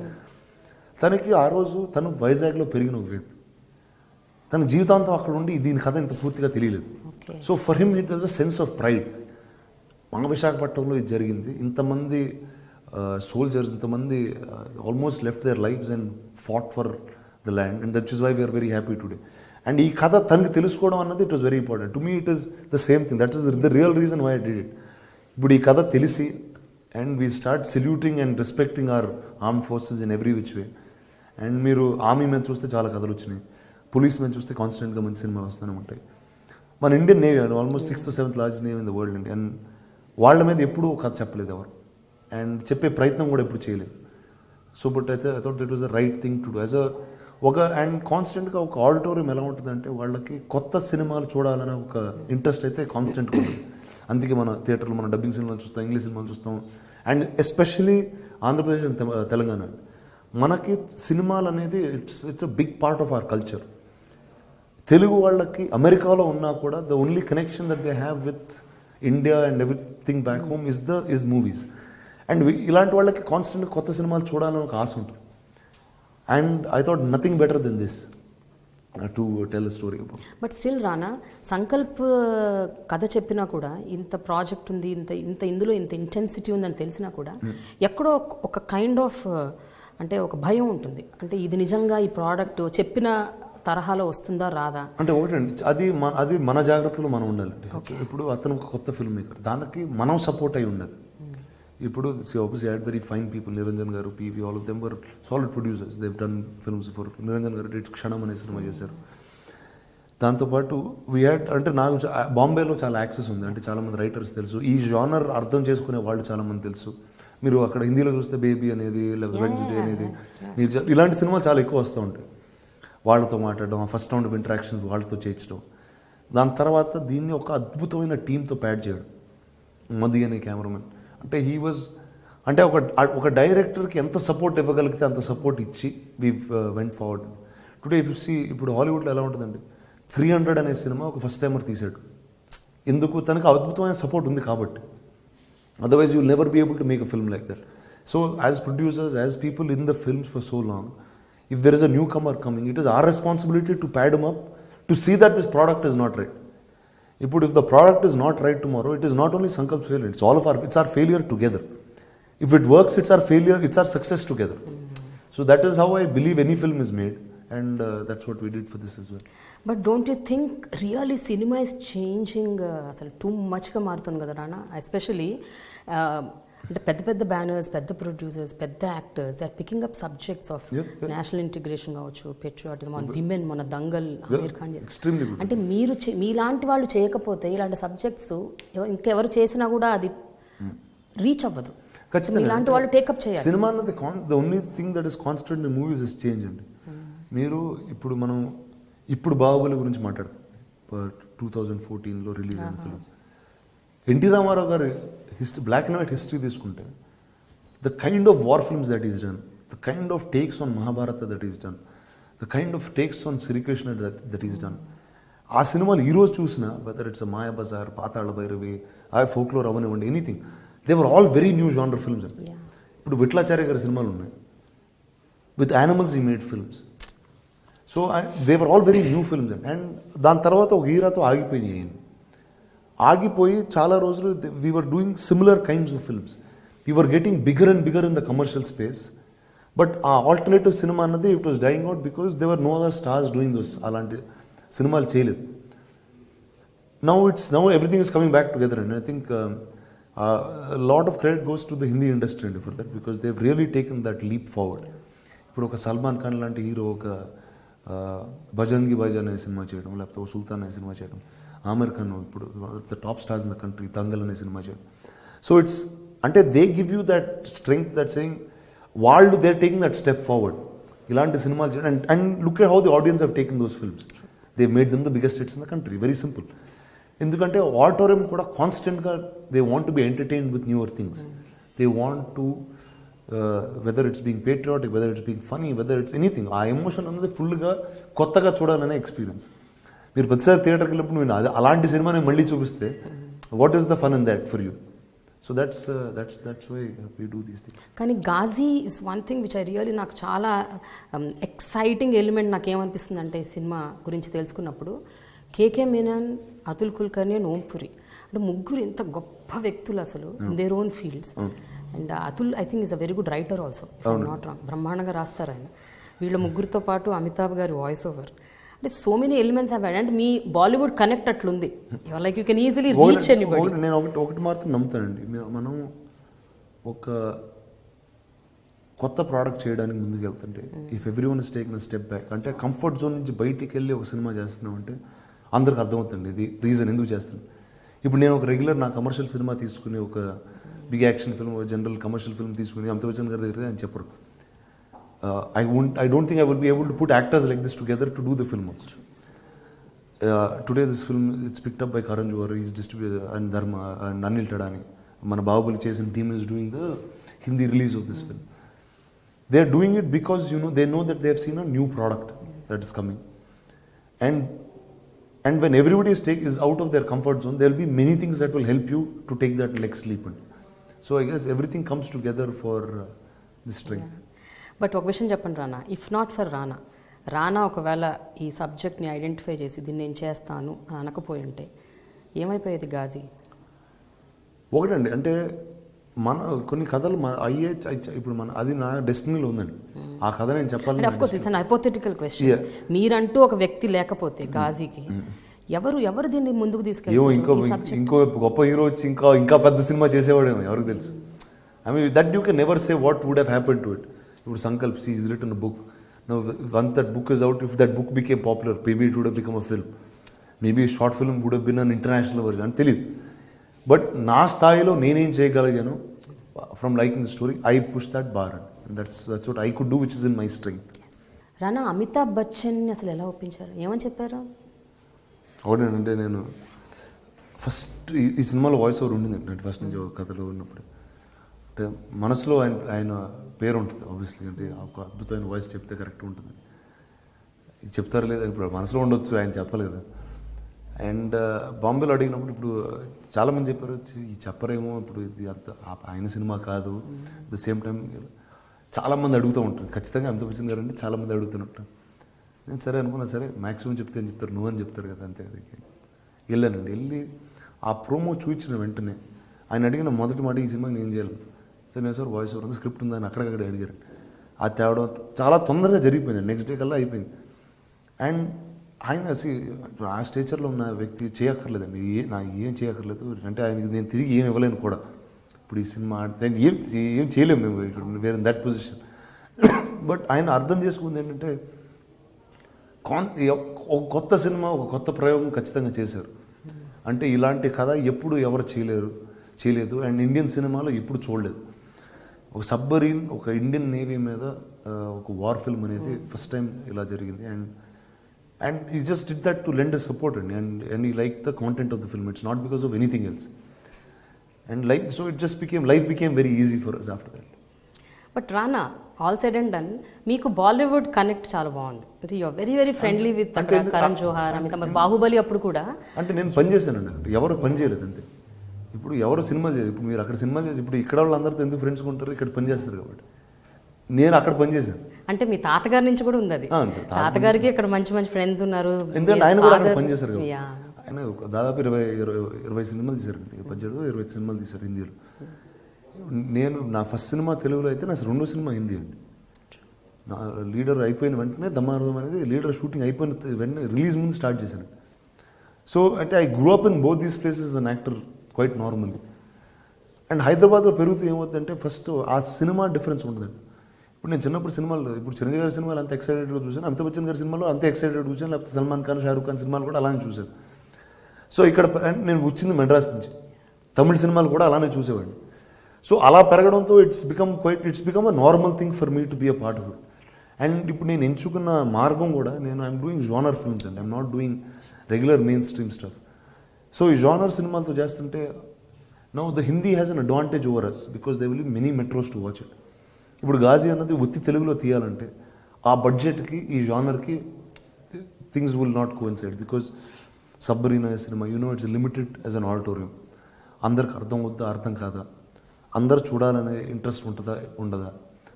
తనకి ఆ రోజు తను వైజాగ్లో పెరిగిన ఒక వ్యక్తి, తన జీవితాంతం అక్కడ ఉండి దీని కథ ఇంత పూర్తిగా తెలియలేదు. So for him it was a sense of pride. మన విశాఖపట్నంలో ఇది జరిగింది, ఇంతమంది సోల్జర్స్, ఇంతమంది almost left their lives and fought for the land and that is why we're very happy today. And ఈ కథ తనకి తెలుసుకోవడం అన్నది it was very important to me. It is the same thing, that is the real reason why I did it. ఇప్పుడు ఈ కథ తెలిసి and we start saluting and respecting our arm forces in every which way. And మీరు ఆర్మీ మీద చూస్తే చాలా కథలు వచ్చినాయి, పోలీస్ మీద చూస్తే కాన్స్టెంట్గా మంచి సినిమాలు వస్తూనే ఉంటాయి. మన Indian navy almost 6th or 7th largest navy in the world అండి. అండ్ వాళ్ళ మీద ఎప్పుడూ కథ చెప్పలేదు ఎవరు, అండ్ చెప్పే ప్రయత్నం కూడా ఎప్పుడు చేయలేదు. సో బట్ అయితే I thought it was the right thing to do as ఒక. అండ్ కాన్స్టెంట్గా ఒక ఆడిటోరియం ఎలా ఉంటుందంటే వాళ్ళకి కొత్త సినిమాలు చూడాలనే ఒక ఇంట్రెస్ట్ అయితే కాన్స్టెంట్గా ఉంటుంది. అందుకే మన థియేటర్లో మనం డబ్బింగ్ సినిమాలు చూస్తాం, ఇంగ్లీష్ సినిమాలు చూస్తాం. And especially Andhra Pradesh and Telangana మనకి సినిమాలు అనేది it's a big part of our culture. Telugu వాళ్ళకి అమెరికాలో ఉన్నా కూడా the only connection that they have with India and everything back home is movies. And ఇలాంటి వాళ్ళకి కాన్స్టెంట్గా కొత్త సినిమాలు చూడాలని ఒక ఆశ ఉంటుంది. And I thought nothing better then this. To tell story about. But still రానా, సంకల్ప్ కథ చెప్పినా కూడా ఇంత ప్రాజెక్ట్ ఉంది, ఇందులో ఇంత ఇంటెన్సిటీ ఉందని తెలిసినా కూడా ఎక్కడో ఒక కైండ్ ఆఫ్ అంటే ఒక భయం ఉంటుంది. అంటే ఇది నిజంగా ఈ ప్రోడక్ట్ చెప్పిన తరహాలో వస్తుందా రాదా అంటే ఒకటండి, అది మన జాగ్రత్తలో మనం ఉండాలండి. ఇప్పుడు అతను ఒక కొత్త ఫిల్మ్ మేకర్, దానికి మనం సపోర్ట్ అయి ఉండాలి. ఇప్పుడు obviously had very fine people, Niranjan గారు, PV, all of them were solid producers. They've done films before. Niranjan గారు క్షణం అనే సినిమా చేశారు. దాంతోపాటు అంటే నాకు బాంబేలో చాలా యాక్సెస్ ఉంది, అంటే చాలామంది రైటర్స్ తెలుసు, ఈ జానర్ అర్థం చేసుకునే వాళ్ళు చాలామంది తెలుసు. మీరు అక్కడ హిందీలో చూస్తే బేబీ అనేది, లేదా వెన్స్డే అనేది, మీరు ఇలాంటి సినిమాలు చాలా ఎక్కువ వస్తూ ఉంటాయి. వాళ్ళతో మాట్లాడడం, ఫస్ట్ రౌండ్ ఆఫ్ ఇంటరాక్షన్స్ వాళ్ళతో చేయించడం, దాని తర్వాత దీన్ని ఒక అద్భుతమైన టీంతో ప్యాడ్ చేయడం. మది అనే కెమెరామెన్, అంటే అంటే ఒక డైరెక్టర్కి ఎంత సపోర్ట్ ఇవ్వగలిగితే అంత సపోర్ట్ ఇచ్చి we went forward. Today if you see, ఇప్పుడు హాలీవుడ్లో ఎలా ఉంటుందండి, 300 అనే సినిమా ఒక ఫస్ట్ టైమర్ తీశాడు. ఎందుకు? తనకు అద్భుతమైన సపోర్ట్ ఉంది కాబట్టి. Otherwise you will never be able to make a film like that. So as producers, as people in the films for so long, if there is a newcomer coming, it is our responsibility to pad him up, to see that this product is not right. If the product is not right tomorrow, it is not only Sankalp's failure, it's our failure together. If it works, it's our failure, it's our success together. So that is how I believe any film is made, and that's what we did for this as well. But don't you think really cinema is changing అసలు too much గా మారుతుంది కదా రానా? ఎస్పెషలీ అంటే పెద్ద పెద్ద బ్యానర్స్, పెద్ద ప్రొడ్యూసర్స్, పెద్ద actors, they are picking up subjects of national integration కావచ్చు, పెట్రియాటిజం, ఆన్ విమెన్, మన దంగల్, ఆమీర్ ఖాన్ చేసి. అంటే మీలాంటి వాళ్ళు చేయకపోతే ఇలాంటి సబ్జెక్ట్స్ ఇంకెవరు చేసినా కూడా అది రీచ్ అవ్వదు. ఇలాంటి వాళ్ళు టేకప్ చేయాలి. సినిమా అన్నది the only thing that is constant in movies is change అండి. మీరు ఇప్పుడు బాహుబలి గురించి మాట్లాడతాం, 2014లో రిలీజ్ అయిన ఫిల్మ్. ఎన్టీ రామారావు గారు బ్లాక్ అండ్ వైట్ హిస్టరీ తీసుకుంటే, the kind of war films that is done, the kind of takes on Mahabharata that is done, the kind of takes on Srikrishna that is done. ఆ సినిమాలు ఈరోజు చూసినా, whether it's Maya Bazar, Patala Bhairavi, folklore అవనివ్వండి, anything, they were all very new genre films అండి. ఇప్పుడు విట్లాచార్య గారి సినిమాలు ఉన్నాయి, విత్ యానిమల్స్ ఈ made films. So they were all very new films and దాని తర్వాత ఒక హీరాతో ఆగిపోయి చాలా రోజులు we were doing similar kinds of films. We were getting bigger and bigger in the commercial space. But ఆ ఆల్టర్నేటివ్ సినిమా అన్నది it was dying out because they were no other stars doing those. అలాంటి సినిమాలు చేయలేదు. Now everything is coming back together and I think lot of credit goes to the Hindi industry అండి for that, because they have really taken that leap forward. ఇప్పుడు ఒక సల్మాన్ ఖాన్ లాంటి హీరో ఒక బజరంగి భాయిజాన్ అనే సినిమా చేయడం, లేకపోతే ఒక సుల్తాన్ అనే సినిమా చేయడం, ఆమీర్ ఖాన్ ఇప్పుడు the top stars in the country Dangal అనే సినిమా చేయడం. సో ఇట్స్ అంటే they give you that strength, that saying వాళ్ళు they taking that step forward. ఇలాంటి సినిమాలు చేయడం and look at how the audience have taken those films. They made them the biggest hits in the country. Very simple. ఎందుకంటే ఆడిటోరియం కూడా కాన్స్టెంట్గా they want to be entertained with newer things. They want to weather it's being patriotic, whether it's being funny, whether it's anything, ఆ ఎమోషన్ అనేది ఫుల్గా కొత్తగా చూడాలనే ఎక్స్పీరియన్స్. మీరు ప్రతిసారి థియేటర్కి వెళ్ళినప్పుడు మీరు అలాంటి సినిమాని మళ్ళీ చూపిస్తే what is the fun in that for you? So that's why we do these things. కానీ Ghazi is one thing which I really, నాకు చాలా ఎక్సైటింగ్ ఎలిమెంట్ నాకు ఏమనిపిస్తుంది అంటే ఈ సినిమా గురించి తెలుసుకున్నప్పుడు, కేకే మీనన్, అతుల్ కుల్కర్ని అండ్ ఓంపురి, అంటే ముగ్గురు ఇంత గొప్ప వ్యక్తులు అసలు in their own fields. And Atul I think is a very good writer also, if I'm not wrong. బ్రహ్మాండంగా రాస్తారు ఆయన. వీళ్ళ ముగ్గురితో పాటు అమితాబ్ గారి వాయిస్ ఓవర్, అంటే so many elements have add. And మీ బాలీవుడ్ కనెక్ట్ అట్లుంది, like you can easily reach anybody. నేను ఒకటి మాత్రం నమ్ముతానండి, మనం ఒక కొత్త ప్రోడక్ట్ చేయడానికి ముందుకు వెళ్తుంటే, if every one is taking a step back, అంటే కంఫర్ట్ జోన్ నుంచి బయటికి వెళ్ళి ఒక సినిమా చేస్తున్నాం అంటే అందరికి అర్థమవుతుంది ఇది రీజన్ ఎందుకు చేస్తున్నాం. ఇప్పుడు నేను ఒక రెగ్యులర్ నా కమర్షియల్ సినిమా తీసుకుని, ఒక big action film, general commercial film తీసుకుని అమితాబ్ బచ్చన్ గారి దగ్గర అని చెప్పరు. I don't think I will be able to put actors like this together to do the film also. Today this film, it's picked up by Karan Johar, he's distributed, and Dharma and Anil Tadani. Mana Bahubali Chesan team is doing the Hindi release of this film. They are doing it because they know that they have seen a new product that is coming. And when everybody is out of their comfort zone, there will be many things that will help you to take that next leap. So I guess everything comes together for this strength. But ఒక విషయం చెప్పండి రానా, ఇఫ్ నాట్ ఫర్ రానా, రానా ఒకవేళ ఈ సబ్జెక్ట్ని ఐడెంటిఫై చేసి దీన్ని నేను చేస్తాను అని అనకపోయి ఉంటే ఏమైపోయేది గాజీ? ఒకటండి, అంటే మన కొన్ని కథలు అయ్యే ఇప్పుడు మన అది నా డెస్టినీలో ఉందండి. ఆ కథ నేను చెప్పాలి. Of course it's an hypothetical question. మీరంటూ ఒక వ్యక్తి లేకపోతే గాజీకి ఎవరు దీన్ని ముందుకు తీసుకెళ్తారు? ఇంకో గొప్ప హీరో వచ్చి ఇంకా పెద్ద సినిమా చేసేవాడేమో, ఎవరికి తెలుసు. I mean that you can never say what would have happen to it. ఇప్పుడు Sankalp is written a book. Now once that book is out, if that book became popular, maybe it would have become a film, maybe short film would have been an international version అని తెలియదు. బట్ నా స్థాయిలో నేనేం చేయగలిగాను from liking the story, I push that bar, and that's what I could do, which is in my strength. రానా అమితాబ్ బచ్చన్ అసలు ఎలా ఒప్పించారు? ఏమని చెప్పారు? ఒకటేనంటే, నేను ఫస్ట్ ఈ సినిమాలో వాయిస్ ఓవర్ ఉండిందండి. నేను ఫస్ట్ నుంచి కథలో ఉన్నప్పుడు అంటే మనసులో ఆయన పేరు ఉంటుంది ఆబ్వియస్లీ. అంటే ఒక అద్భుతమైన వాయిస్ చెప్తే కరెక్ట్ ఉంటుంది. ఇది చెప్తారు లేదా ఇప్పుడు మనసులో ఉండొచ్చు, ఆయన చెప్పాలి కదా. అండ్ బాంబేలో అడిగినప్పుడు ఇప్పుడు చాలామంది చెప్పారు ఈ చెప్పరేమో, ఇప్పుడు ఇది అంత ఆయన సినిమా కాదు. అట్ ద సేమ్ టైం చాలామంది అడుగుతూ ఉంటారు, ఖచ్చితంగా అమితాబ్ బచ్చన్ గారు అంటే చాలామంది అడుగుతున్నట్టు. నేను సరే అనుకున్నా, సరే మ్యాక్సిమం చెప్తే అని చెప్తారు, నువ్వని చెప్తారు కదా, అంతే కదా. వెళ్ళానండి. వెళ్ళి ఆ ప్రోమో చూపించిన వెంటనే ఆయన అడిగిన మొదటి మాట, ఈ సినిమాకి నేను చేయాలి సరే, నేను సార్ వాయిస్ ఓవర్ స్క్రిప్ట్ ఉందని అక్కడికక్కడ అడిగారు. ఆ తేవడం చాలా తొందరగా జరిగిపోయింది, నెక్స్ట్ డే కల్లా అయిపోయింది. అండ్ ఆయన ఆ స్టేచర్లో ఉన్న వ్యక్తి చేయక్కర్లేదండి, ఏం చేయక్కర్లేదు. అంటే ఆయనకి నేను తిరిగి ఏం ఇవ్వలేను కూడా. ఇప్పుడు ఈ సినిమా ఆడితే ఏం చేయలేము మేము ఇక్కడ, వేరే దట్ పొజిషన్. బట్ ఆయన అర్థం చేసుకుంది ఏంటంటే, ఒక కొత్త సినిమా, ఒక కొత్త ప్రయోగం ఖచ్చితంగా చేశారు. అంటే ఇలాంటి కథ ఎప్పుడు ఎవరు చేయలేదు అండ్ ఇండియన్ సినిమాలో ఎప్పుడు చూడలేదు. ఒక సబ్మరీన్, ఒక ఇండియన్ నేవీ మీద ఒక వార్ ఫిల్మ్ అనేది ఫస్ట్ టైం ఇలా జరిగింది. And he just did that to lend support అండి. And he like the content of the film, it's not because of anything else. And like so it just life became very easy for us after that. But Rana, all said and done, మీకు బాలీవుడ్ కనెక్ట్ చాలా బాగుంది. అంటే you're very very friendly with Karan Johar, Amitabh, Baahubali అప్పుడు కూడా. అంటే నేను పని చేశానండి, ఎవరు పని చేయలేదు అంతే. ఇప్పుడు ఎవరు సినిమా చేయలేదు. ఇప్పుడు మీరు అక్కడ సినిమా చేసి, ఇప్పుడు ఇక్కడ వాళ్ళందరితో ఎందుకు ఫ్రెండ్స్గా ఉంటారు, ఇక్కడ పని చేస్తారు కాబట్టి. నేను అక్కడ పని చేశాను. అంటే మీ తాతగారి నుంచి కూడా ఉంది అది. తాతగారికి ఇక్కడ మంచి మంచి ఫ్రెండ్స్ ఉన్నారు. ఎందుకంటే ఆయన కూడా అక్కడ పని చేశారు కదా. ఆయన దాదాపు 20 సినిమాలు తీశారు, 17-20 సినిమాలు తీశారు హిందీలో. నేను నా ఫస్ట్ సినిమా తెలుగులో అయితే, నా రెండో సినిమా హిందీ అండి. నా లీడర్ అయిపోయిన వెంటనే దమ్మారదం అనేది లీడర్ షూటింగ్ అయిపోయిన వెంటనే రిలీజ్ ముందు స్టార్ట్ చేశాను. సో అంటే I grew up in both these places an actor quite normally. And హైదరాబాద్లో పెరుగుతూ ఏమవుతుందంటే, ఫస్ట్ ఆ సినిమా డిఫరెన్స్ ఉంటుందండి. ఇప్పుడు నేను చిన్నప్పుడు సినిమాలు, ఇప్పుడు చిరంజీవి గారి సినిమాలు అంత ఎక్సైటెడ్గా చూసాను, అమితాబ్ బచ్చన్ గారి సినిమాలో అంతే ఎక్సైటెడ్గా చూసాను, లేకపోతే సల్మాన్ ఖాన్, షారూక్ ఖాన్ సినిమాలు కూడా అలానే చూశాను. సో ఇక్కడ నేను వచ్చింది మెడ్రాస్ నుంచి, తమిళ సినిమాలు కూడా అలానే చూసేవాడిని. సో అలా పెరగడంతో it's become a normal thing for me to be a part of it. And ఇప్పుడు నేను ఎంచుకున్న మార్గం కూడా, ఐఎమ్ డూయింగ్ జానర్ ఫిల్మ్స్ అండి, I'm not doing regular mainstream stuff. So ఈ జానర్ సినిమాలతో చేస్తుంటే, now the Hindi has an advantage over us because they will be many metros to watch it. ఇప్పుడు గాజీ అన్నది ఉత్తి తెలుగులో తీయాలంటే ఆ బడ్జెట్కి, ఈ జానర్కి things will not coincide. Because submarine cinema, it's limited as an auditorium. అందరికి అర్థం అవుద్దా, అర్థం కాదా, అందరు చూడాలనే ఇంట్రెస్ట్ ఉండదా.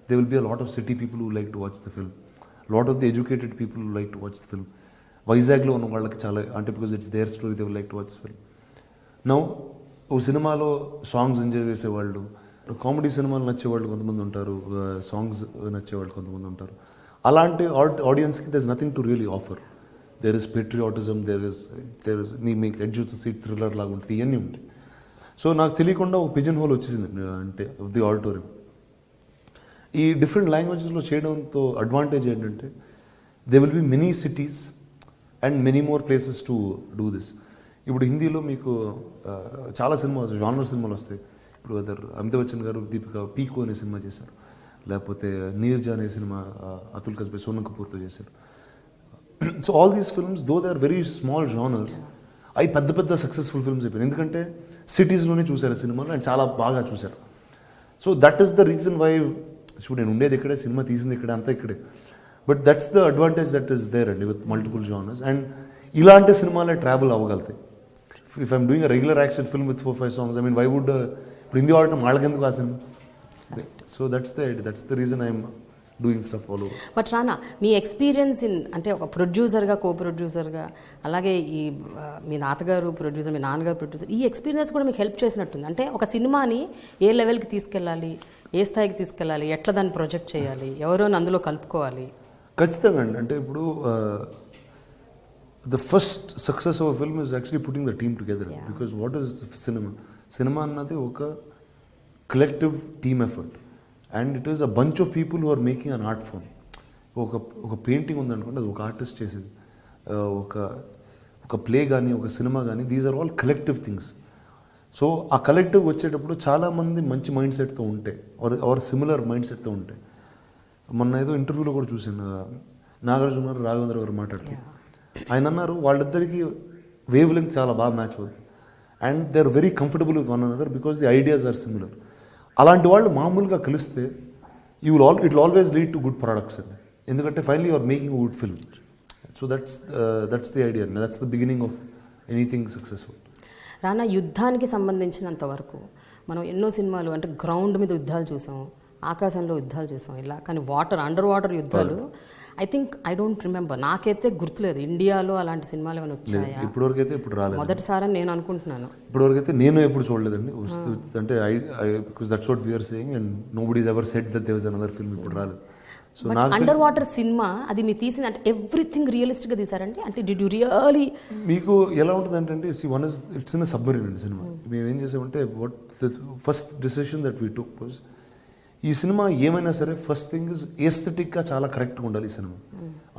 They will be a lot of city people who like to watch the film, lot of the educated people who like to watch the film. వైజాగ్లో ఉన్న వాళ్ళకి చాలా, అంటే because it's their story, they will like to watch the film. Now ఓ సినిమాలో సాంగ్స్ ఎంజాయ్ చేసేవాళ్ళు, కామెడీ సినిమాలు నచ్చేవాళ్ళు కొంతమంది ఉంటారు, సాంగ్స్ నచ్చేవాళ్ళు కొంతమంది ఉంటారు. అలాంటి ఆడియన్స్కి there is nothing to really offer. There is patriotism, there is మీకు ఎడ్జ్ సీట్ థ్రిల్లర్ లాగా ఉంటుంది, ఇవన్నీ ఉంటాయి. సో నాకు తెలియకుండా ఒక పిజన్ హోల్ వచ్చేసింది, అంటే ఆఫ్ ది ఆడిటోరియం. ఈ డిఫరెంట్ లాంగ్వేజెస్లో చేయడంతో అడ్వాంటేజ్ ఏంటంటే, they will be many cities and many more places to do this. ఇప్పుడు హిందీలో మీకు చాలా సినిమాలు, జానర్ సినిమాలు వస్తాయి. ఇప్పుడు అమితాబ్ బచ్చన్ గారు దీపిక పీకో అనే సినిమా చేశారు, లేకపోతే నీర్జా అనే సినిమా అతుల్ కస్బే సోనం కపూర్తో చేశారు. So all these films, though they are very small genres, అవి పెద్ద సక్సెస్ఫుల్ ఫిల్మ్స్ అయిపోయాయి. ఎందుకంటే సిటీస్లోనే చూశారు సినిమాలు అండ్ చాలా బాగా చూశారు. So that is the reason why, చూడు నేను ఉండేది ఇక్కడే, సినిమా తీసింది ఇక్కడే, అంతా ఇక్కడే. But that's the advantage that is there అండి విత్ మల్టిపుల్ జానర్స్. అండ్ ఇలాంటి సినిమాలే ట్రావెల్ అవ్వగలుగుతాయి. If I'm doing a regular action film with 4-5 songs, I mean why would ఇప్పుడు హిందీ ఆడటం వాళ్ళకెందుకు ఆ సినిమా. So that's the reason I'm doing stuff all over. But Rana, మీ ఎక్స్పీరియన్స్ ఇన్ అంటే ఒక ప్రొడ్యూసర్గా, కో ప్రొడ్యూసర్గా, అలాగే ఈ మీ తాతగారు ప్రొడ్యూసర్, మీ నాన్నగారు ప్రొడ్యూసర్, ఈ ఎక్స్పీరియన్స్ కూడా మీకు హెల్ప్ చేసినట్టుంది. అంటే ఒక సినిమాని ఏ లెవెల్కి తీసుకెళ్ళాలి, ఏ స్థాయికి తీసుకెళ్ళాలి, ఎట్లా దాన్ని ప్రొజెక్ట్ చేయాలి, ఎవరో అందులో కలుపుకోవాలి. ఖచ్చితంగా అండి. అంటే ఇప్పుడు the first success of film is actually putting the team together. Because what is cinema? Cinema అన్నది ఒక collective team effort and it is a bunch of people who are making an art form. ఒక పెయింటింగ్ ఉందనుకోండి, అది ఒక ఆర్టిస్ట్ చేసేది. ఒక ప్లే కానీ, ఒక సినిమా కానీ, these are all collective things. So ఆ కలెక్టివ్ వచ్చేటప్పుడు చాలామంది మంచి మైండ్ సెట్తో ఉంటాయి, ఆర్ సిమిలర్ మైండ్ సెట్తో ఉంటాయి. మొన్న ఏదో ఇంటర్వ్యూలో కూడా చూసాను, నాగార్జున గారు, రాఘవేంద్ర గారు మాట్లాడుతూ ఆయన అన్నారు వాళ్ళిద్దరికీ వేవ్ లెంగ్త్ చాలా బాగా మ్యాచ్ అవుతుంది and they are very comfortable with one another because the ideas are similar. అలాంటి వాళ్ళు మామూలుగా కలిస్తే it will always lead to good products అండి. ఎందుకంటే finally you are making good film. So that's the idea, that's the beginning of anything successful. Rana, యుద్ధానికి సంబంధించినంత వరకు మనం ఎన్నో సినిమాలు అంటే గ్రౌండ్ మీద యుద్ధాలు చూసాం, ఆకాశంలో యుద్ధాలు చూసాం ఇలా, కానీ అండర్ వాటర్ యుద్ధాలు ఐ డోంట్ రిమెంబర్, నాకైతే గుర్తులేదు ఇండియాలో అలాంటి సినిమాలు ఏమైనా వచ్చాయా? ఇప్పటివరకు అయితే ఇప్పుడు రాలేదు, మొదటిసారి నేను అనుకుంటున్నాను. ఇప్పటివరకు అయితే నేను ఎప్పుడు చూడలేదండి. అంటే because that's what we are saying and nobody is ever said that there was another film. ఇప్పుడు రాలేదు. సో అండర్ వాటర్ సినిమా అది మీరు తీసింది అంటే ఎవ్రీథింగ్ రియలిస్టిక్గా తీసారంటే, అంటే డిడ్ యు రియల్లీ? మీకు ఎలా ఉంటుంది అంటే one is it's in submarine అండి సినిమా. మేము ఏం చేసామంటే what the first decision that we took was, ఈ సినిమా ఏమైనా సరే ఫస్ట్ థింగ్ ఇస్ ఎస్థెటిక్గా చాలా కరెక్ట్గా ఉండాలి ఈ సినిమా.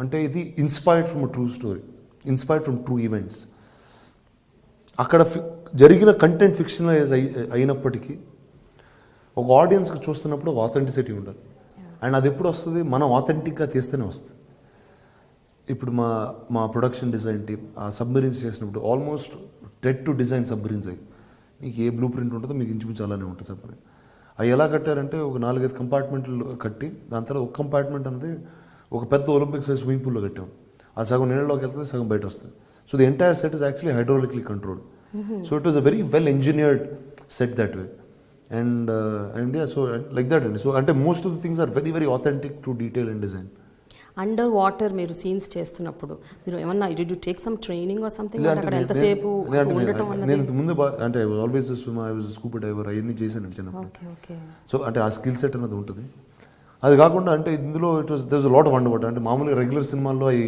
అంటే ఇది inspired from true story, inspired from true events. అక్కడ జరిగిన కంటెంట్ ఫిక్షనలైజ్ అయినప్పటికీ ఒక ఆడియన్స్కి చూస్తున్నప్పుడు ఒక ఆథెంటిసిటీ ఉండాలి. అండ్ అది ఎప్పుడు వస్తుంది? మనం ఆథెంటిక్గా తీస్తేనే వస్తుంది. ఇప్పుడు మా ప్రొడక్షన్ డిజైన్ టీమ్ ఆ సబ్మరీన్స్ చేసినప్పుడు almost Ted to design submarines అయ్యి, మీకు ఏ బ్లూ ప్రింట్ ఉంటుందో మీకు ఇంచుమించు అలానే ఉంటుంది సబ్మరీన్. అవి ఎలా కట్టారంటే ఒక 4-5 కంపార్ట్మెంట్లు కట్టి దాని తర్వాత ఒక కంపార్ట్మెంట్ అనేది ఒక పెద్ద ఒలింపిక్ సైజ్ స్విమ్మింగ్ పూల్లో కట్టాం. అది సగం నీళ్ళలోకి వెళ్తుంది, సగం బయట వస్తుంది. So the entire set is actually hydraulically controlled. So it was a very well engineered set that way. And so like that అండి. సో అంటే most of the things are very very authentic to detail and design. Under water మీరు సీన్స్ చేస్తున్నప్పుడు మీరు ఏమన్నా did you take some training or something? అక్కడ ఎంతసేపు ఉండటం అన్నది? నేను ముందు అంటే I was always swim, I was scuba driver, అవన్నీ చేశాను చిన్నప్పుడు. సో అంటే ఆ స్కిల్ సెట్ అనేది ఉంటుంది. అది కాకుండా అంటే ఇందులో it was there was a lot of under water. అంటే మామూలుగా రెగ్యులర్ సినిమాల్లో అవి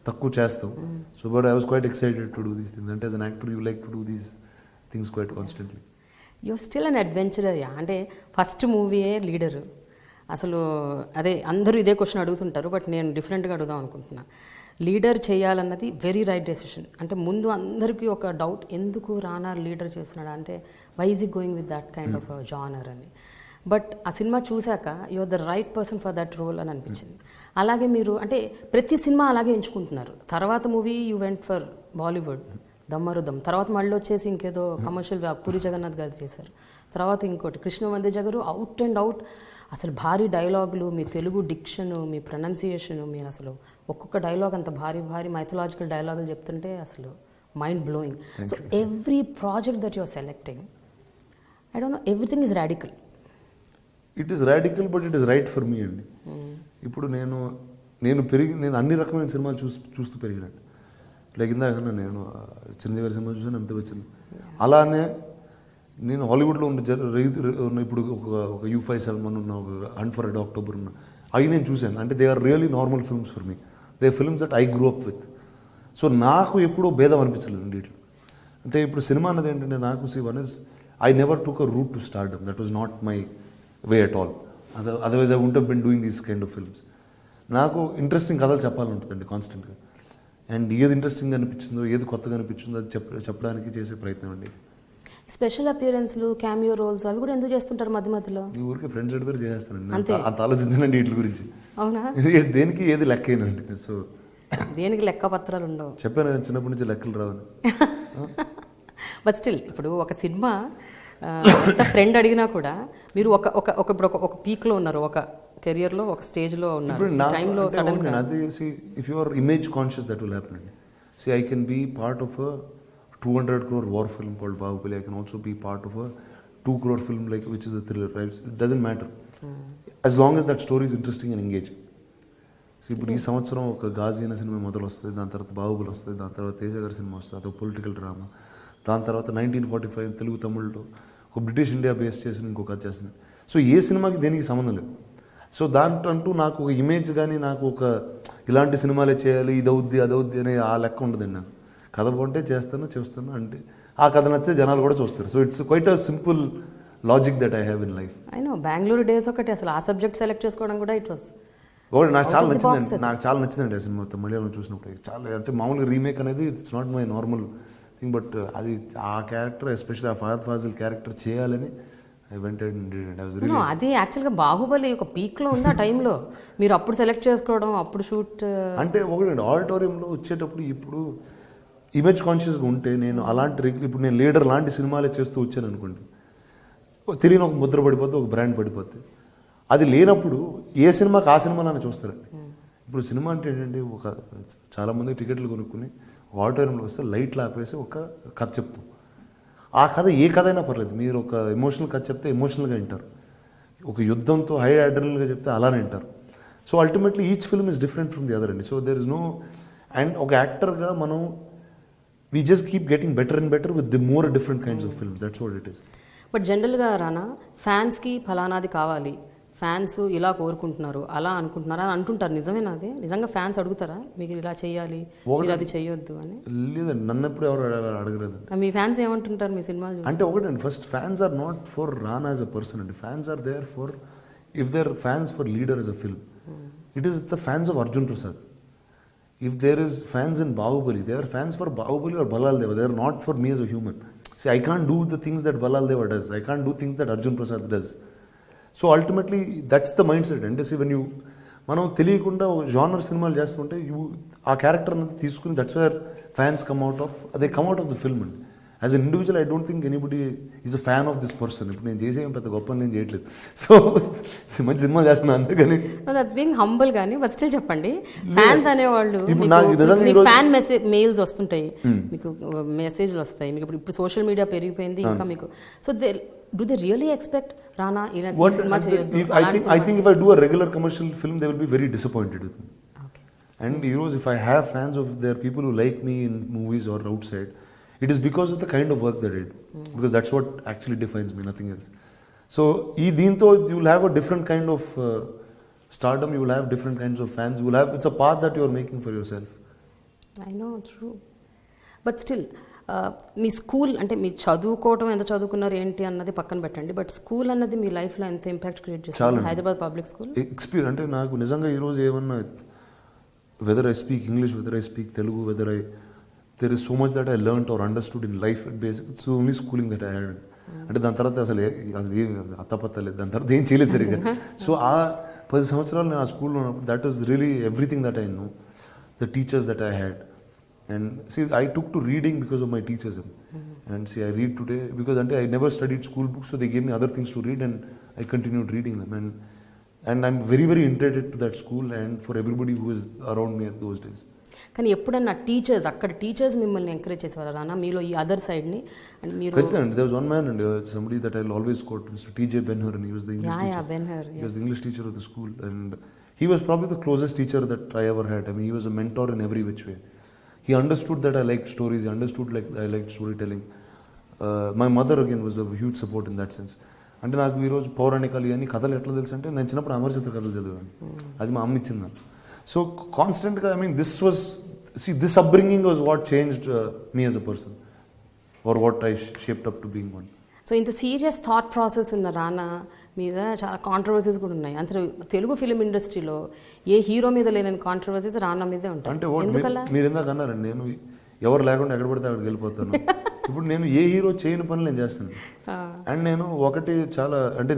తక్కువ చేస్తాం. So but I was quite excited to do these things. అంటే as an actor you like to do these things quite constantly. You're still an adventurer. అంటే ఫస్ట్ మూవీయే లీడరు. అసలు అదే అందరూ ఇదే క్వశ్చన్ అడుగుతుంటారు, బట్ నేను డిఫరెంట్గా అడుగుదాం అనుకుంటున్నా. లీడర్ చేయాలన్నది వెరీ రైట్ డెసిషన్. అంటే ముందు అందరికీ ఒక డౌట్, ఎందుకు రానా లీడర్ చేస్తున్నాడు అంటే why is he going with that kind of genre అని. బట్ ఆ సినిమా చూశాక you are the right person for that role అని అనిపించింది. అలాగే మీరు అంటే ప్రతి సినిమా అలాగే ఎంచుకుంటున్నారు. తర్వాత movie you went for Bollywood Dum Maaro Dum, తర్వాత మళ్ళీ వచ్చేసి ఇంకేదో కమర్షియల్ పూరి జగన్నాథ్ గారు చేశారు, తర్వాత ఇంకోటి కృష్ణ వందేజ గారు అవుట్ అండ్ అవుట్ అసలు భారీ డైలాగులు, మీ తెలుగు డిక్షను, మీ ప్రొనౌన్సియేషను, మీరు అసలు ఒక్కొక్క డైలాగ్ అంత భారీ భారీ మైథలాజికల్ డైలాగులు చెప్తుంటే అసలు mind blowing. So every project that you're selecting, I don't know, everything is radical. It is radical but it is right for me అండి. ఇప్పుడు నేను అన్ని రకమైన సినిమాలు చూస్తూ పెరిగినాను. లైక్ ఇందాక నేను చిరంజీవి గారి సినిమా చూసాను, అమితాబ్ బచ్చన్. అలానే నేను హాలీవుడ్లో ఉన్న ఇప్పుడు ఒక U5 సల్మాన్ ఉన్న, ఒక హంట్ ఫర్ రెడ్ అక్టోబర్ ఉన్న, అవి నేను చూశాను. అంటే they are really normal films for me. They films that I grew up with. So నాకు ఎప్పుడూ భేదం అనిపించలేదు వీటిలో. అంటే ఇప్పుడు సినిమా అన్నది ఏంటంటే నాకు one is I never took a route to stardom. That was not my way at all. Otherwise I would have been doing these kind of films. నాకు ఇంట్రెస్టింగ్ కథలు చెప్పాలంటుందండి కాన్స్టెంట్గా. అండ్ ఏది ఇంట్రెస్టింగ్ అనిపించిందో, ఏది కొత్తగా అనిపించిందో అది చెప్పడానికి చేసే ప్రయత్నం అండి. స్పెషల్ అపియరెన్స్లు, క్యామియో రోల్స్ అవి కూడా ఎందుకు చేస్తుంటారు మధ్య మధ్యలో? ఈ ఊరికి ఫ్రెండ్స్ అడిగితే చేస్తానండి, అంత ఆలోచించనండి వీటి గురించి. అవునా? దేనికి ఏది లెక్క అయినండి. సో దేనికి లెక్క పత్రాలు ఉండవు. చెప్పాను కదా చిన్నప్పటి నుంచి లెక్కలు రావని. బట్ స్టిల్ ఇప్పుడు ఒక సినిమా ఫ్రెండ్ అడిగినా కూడా మీరు ఒక పీక్లో ఉన్నారు, ఒక కెరియర్లో ఒక స్టేజ్లో ఉన్నారు. టైంలో సడన్గా అది if you are image conscious that will happen అండి. I can be part of a 200 crore war film called Bahubali. I can also be part of a 2 crore film like which is a thriller, right? It doesn't matter. As long as that story is interesting and engaging. So ఇప్పుడు ఈ సంవత్సరం ఒక గాజీ అనే సినిమా మొదలు వస్తుంది, దాని తర్వాత బాహుబలి వస్తుంది, దాని తర్వాత తేజ గారి సినిమా వస్తుంది, అదొక పొలిటికల్ డ్రామా. దాని తర్వాత 1945 తెలుగు తమిళ్లో ఒక బ్రిటిష్ ఇండియా బేస్ చేసి ఇంకొక కథ చేస్తుంది. సో ఏ సినిమాకి దేనికి సంబంధం లేదు. సో దాంట్లో నాకు ఒక ఇమేజ్ కానీ నాకు ఒక ఇలాంటి సినిమాలే చేయాలి, ఇదవుద్ది అదవుద్ది అనే ఆ లెక్క ఉండదండి. నాకు కథ బాగుంటే చేస్తాను అంటే ఆ కథ నచ్చితే జనాలు కూడా చూస్తారు. So it's quite a simple logic that I have in life. I know Bengaluru days ఒకటి అసలు ఆ సబ్జెక్ట్ సెలెక్ట్ చేసుకోవడం కూడా ఇట్ వాస్ ఒకటి నాకు చాలా నచ్చిందండి ఆ సినిమా మలయాళం చూసినప్పుడు. చాలా అంటే మామూలుగా రీమేక్ అనేది it's not my normal thing, but అది ఆ క్యారెక్టర్ ఎస్పెషల్లీ ఆ ఫహద్ ఫాజిల్ క్యారెక్టర్ చేయాలని ఐ వెంట్ అండ్ అది యాక్చువల్గా బాహుబలి ఒక పీక్లో ఉంది ఆ టైంలో. మీరు అప్పుడు సెలెక్ట్ చేసుకోవడం, అప్పుడు షూట్ అంటే ఒకటి ఆడిటోరియంలో వచ్చేటప్పుడు ఇప్పుడు ఇమేజ్ కాన్షియస్గా ఉంటే నేను అలాంటి ఇప్పుడు నేను లీడర్ లాంటి సినిమాలే చేస్తూ వచ్చాను అనుకోండి, తెలియని ఒక ముద్ర పడిపోతే, ఒక బ్రాండ్ పడిపోతే. అది లేనప్పుడు ఏ సినిమాకి ఆ సినిమా నన్ను చూస్తారండి. ఇప్పుడు సినిమా అంటే ఏంటంటే ఒక చాలామంది టికెట్లు కొనుక్కుని ఆడిటోరియంలో వస్తే లైట్లు ఆపేసి ఒక కథ చెప్తాం. ఆ కథ ఏ కథ అయినా పర్లేదు, మీరు ఒక ఎమోషనల్ కథ చెప్తే ఎమోషనల్గా వింటారు, ఒక యుద్ధంతో హై అడ్రినల్గా చెప్తే అలానే వింటారు. So ultimately each film is different from the other అండి. So there is no, and ఒక యాక్టర్గా మనం we just keep getting better and better with the more different kinds of films. That's what it is. But జనరల్గా రానా ఫ్యాన్స్కి ఫలానాది కావాలి, ఫ్యాన్స్ ఇలా కోరుకుంటున్నారు, అలా అనుకుంటున్నారు అని అంటుంటారు. నిజమేనా? అది నిజంగా ఫ్యాన్స్ అడుగుతారా మీకు ఇలా చేయాలి, మీరు అది చేయొద్దు అని? లేదండి, నన్ను ఎప్పుడు ఎవరు అడగలేదు. మీ ఫ్యాన్స్ ఏమంటుంటారు మీ సినిమాలు అంటే ఒకటండి, first fans are not for Rana as a person అండి. Fans are there for, if there fans for leader as a film, it is the fans of Arjun Prasad. If there is fans in Bahubali, they are fans for Bahubali or Balal Deva. They are not for me as a human. See, I can't do the things that Balal Deva does. I can't do things that Arjun Prasad does. So ultimately, that's the mindset. And see, when you, మనం తెలియకుండా జానర్ సినిమాలు చేస్తుంటే ఆ క్యారెక్టర్ అనేది తీసుకుని, that's where fans come out of, they come out of the film అండి. As an individual I don't think anybody is a fan of this person. ఇప్పుడు నేను చేసే పెద్ద గొప్ప నేను చేయట్లేదు, సో మంచి సినిమా చేస్తున్నాను అందుకని. దట్స్ బీయింగ్ హంబుల్ గానీ, బట్ స్టిల్ చెప్పండి, ఫ్యాన్స్ అనేవాళ్ళు ఫ్యాన్ మెయిల్స్ వస్తుంటాయి, మీకు మెసేజ్లు వస్తాయి, మీకు ఇప్పుడు సోషల్ మీడియా పెరిగిపోయింది ఇంకా మీకు. So do they really expect Rana ఇలా సినిమా చేయొద్దు? I think if I do a regular commercial film, they will be very disappointed with me. Okay. And heroes, if I have fans of their people who like me in movies or outside, it is because of the kind of work they did, because that's what actually defines me, nothing else. So దీంతో you will have a different kind of stardom, you will have different kinds of fans, you will have, it's a path that you are making for yourself. I know, true. But still me school అంటే మీ చదువుకోవటం, ఎంత చదువుకున్నారు ఏంటి అన్నది పక్కన పెట్టండి, బట్ స్కూల్ అన్నది మీ లైఫ్లో ఎంత ఇంపాక్ట్ క్రియేట్ చేస్తుంది? హైదరాబాద్ పబ్లిక్ స్కూల్ ఎక్స్పీరియన్స్ అంటే నాకు నిజంగా ఈరోజు ఏమన్నా, whether I speak English, whether I speak Telugu, whether there is so much that I learnt or understood in life at basic, it's only schooling that I had. అంటే దాని తర్వాత అసలు అత్తపత్తలేదు, దాని తర్వాత ఏం చేయలేదు సరిగ్గా. సో ఆ 10 సంవత్సరాలు నేను ఆ స్కూల్లో ఉన్నప్పుడు, that is really everything that I know, the teachers that I had. And see, I took to reading because of my teachers. And see, I read today because I never studied school books, so they gave me other things to read and I continued reading them. And I'm very, very indebted to that school and for everybody who was around me at those days. కానీ ఎప్పుడన్నా టీచర్స్, అక్కడ టీచర్స్ మిమ్మల్ని ఎంకరేజ్ చేసేవారు రానా మీలో ఈ అదర్ సైడ్ని? అండ్ మీరు ఖచ్చితంగా, there was one man and somebody that I'll always quote, Mr. T.J. Ben-Hur, and he was the English teacher. Ben-Hur, yes. He was the English teacher of the school, and he was probably the closest teacher that I ever had. I mean, he was a mentor in every which way. He understood that I liked stories, he understood like I liked storytelling. My mother again was a huge support in that sense. అంటే నాకు ఈరోజు పౌరాణికాలు అని కథలు ఎట్లా తెలుసు అంటే, నేను చిన్నప్పుడు అమరచిత్ర కథలు చదివాను, అది మా అమ్మ ఇచ్చింది నాకు. సో కాన్స్టెంట్గా, I mean this upbringing was what changed me as a person, or what I shaped up to being one. So ఇంత సీరియస్ థాట్ ప్రాసెస్ ఉన్న రానా మీద చాలా కాంట్రవర్సీస్ కూడా ఉన్నాయి. అంటే తెలుగు ఫిలిం ఇండస్ట్రీలో ఏ హీరో మీద లేని కాంట్రవర్సీస్ రానా మీదే ఉంటాయి. అంటే మీరు ఇందాక అన్నారండి, నేను ఎవరు లేకుండా ఎక్కడ పడితే అక్కడికి వెళ్ళిపోతాను. ఇప్పుడు నేను ఏ హీరో చేయని పనులు నేను చేస్తాను. అండ్ నేను ఒకటి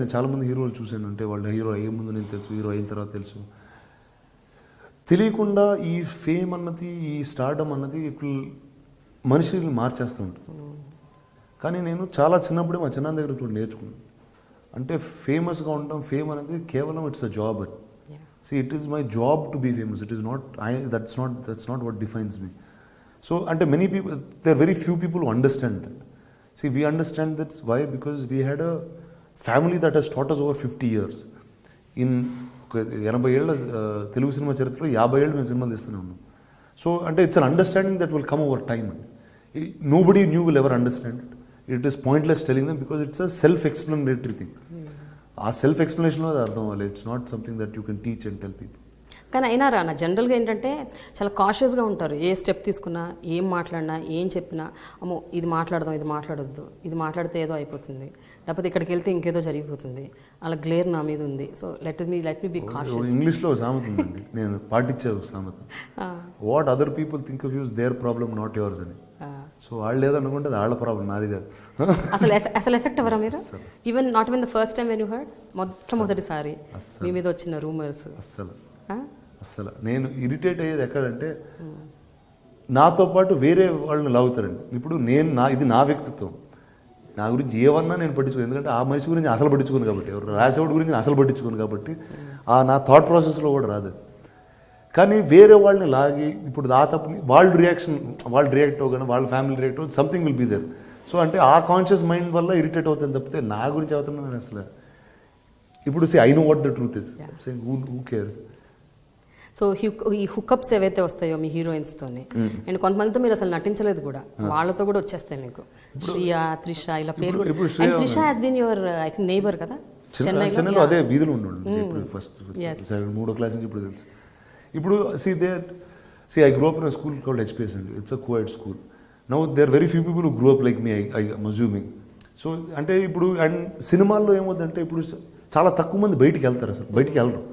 నేను చాలా మంది హీరోలు చూశాను, అంటే వాళ్ళ హీరో అయ్యే ముందు నేను తెలుసు, హీరో అయిన తర్వాత తెలుసు. తెలియకుండా ఈ ఫేమ్ అన్నది, ఈ స్టార్డమ్ అన్నది ఇప్పుడు మనుషుల్ని మార్చేస్తూ ఉంటుంది. కానీ నేను చాలా చిన్నప్పుడే మా చిన్న దగ్గర చూడండి నేర్చుకున్నాను, అంటే ఫేమస్గా ఉండడం, ఫేమ్ అనేది కేవలం ఇట్స్ అ జాబ్ అని. So it is my job to be famous, it is not that's not what defines me. So అంటే many people, there very few people who understand that. See, we understand that why? Because we had a family that has taught us over 50 years. In 80 ఏళ్ళ తెలుగు సినిమా చరిత్రలో 50 ఏళ్ళు మేము సినిమాలు తీస్తూనే ఉన్నాం. సో అంటే it's an understanding that will come over time. Nobody new will ever understand it. It is pointless telling them because it's a self explanatory thing. ఆ సెల్ఫ్ ఎక్స్ప్లెనేషన్లో అది అర్థం అవ్వాలి. It's not something that you can teach and tell people. కానీ అయినా రానా జనరల్గా ఏంటంటే చాలా కాషియస్గా ఉంటారు. ఏ స్టెప్ తీసుకున్నా, ఏం మాట్లాడినా, ఏం చెప్పినా, అమ్మో ఇది మాట్లాడదాం, ఇది మాట్లాడొద్దు, ఇది మాట్లాడితే ఏదో అయిపోతుంది, లేకపోతే ఇక్కడికి వెళ్తే ఇంకేదో జరిగిపోతుంది, అలా గ్లేర్ నా మీద ఉంది, so let me be cautious. ఇంగ్లీష్లో సామెత ఉందండి, నేను పాటించే సామెత, what other people think of you's their problem not yours అని. సో వాళ్ళు ఏదనుకుంటే అది వాళ్ళ ప్రాబ్లం, నాది కాదు. అసలు ఎఫెక్ట్ ఎవరా మీరు? Even not even the first time when you heard, మొట్టమొదటిసారి మీ మీద వచ్చిన రూమర్స్? అస్సలు నేను ఇరిటేట్ అయ్యేది ఎక్కడంటే, నాతో పాటు వేరే వాళ్ళని లాగుతారండి. ఇప్పుడు ఇది నా వ్యక్తిత్వం, నా గురించి ఏమన్నా నేను పట్టించుకోను. ఎందుకంటే ఆ మనిషి గురించి అసలు పట్టించుకోను కాబట్టి, ఎవరు రాసేవాడి గురించి అసలు పట్టించుకోను కాబట్టి నా థాట్ ప్రాసెస్లో కూడా రాదు. కానీ వేరే వాళ్ళని లాగి ఇప్పుడు ఆ తప్పుని వాళ్ళు రియాక్ట్ అవ్వగానే, వాళ్ళ ఫ్యామిలీ రియాక్ట్ అవ్వ, something will be there. So అంటే ఆ కాన్షియస్ మైండ్ వల్ల ఇరిటేట్ అవుతుంది తప్పితే నా గురించి అవుతున్నాను అసలు. ఇప్పుడు I know what the truth is, who cares. So ఈ హుకప్స్ ఏవైతే వస్తాయో మీ హీరోయిన్స్తోని, అండ్ కొంతమందితో మీరు అసలు నటించలేదు కూడా, వాళ్ళతో కూడా వచ్చేస్తాయి మీకు. శ్రియా, త్రిష, ఇలా పేరు కూడా. And Trisha has been your I think neighbour కదా చెన్నైలో, అదే వీధిలో ఉండండి ఫస్ట్ 3వ క్లాస్ నుంచి ఇప్పుడు తెలుసు. ఇప్పుడు I grew up in a school called HPS అండి. It's a co-ed school. Now there are very few people who grew up like me, I'm assuming. So అంటే ఇప్పుడు అండ్ సినిమాల్లో ఏమవుతుందంటే, ఇప్పుడు చాలా తక్కువ మంది బయటికి వెళ్తారు, అసలు బయటికి వెళ్ళరు.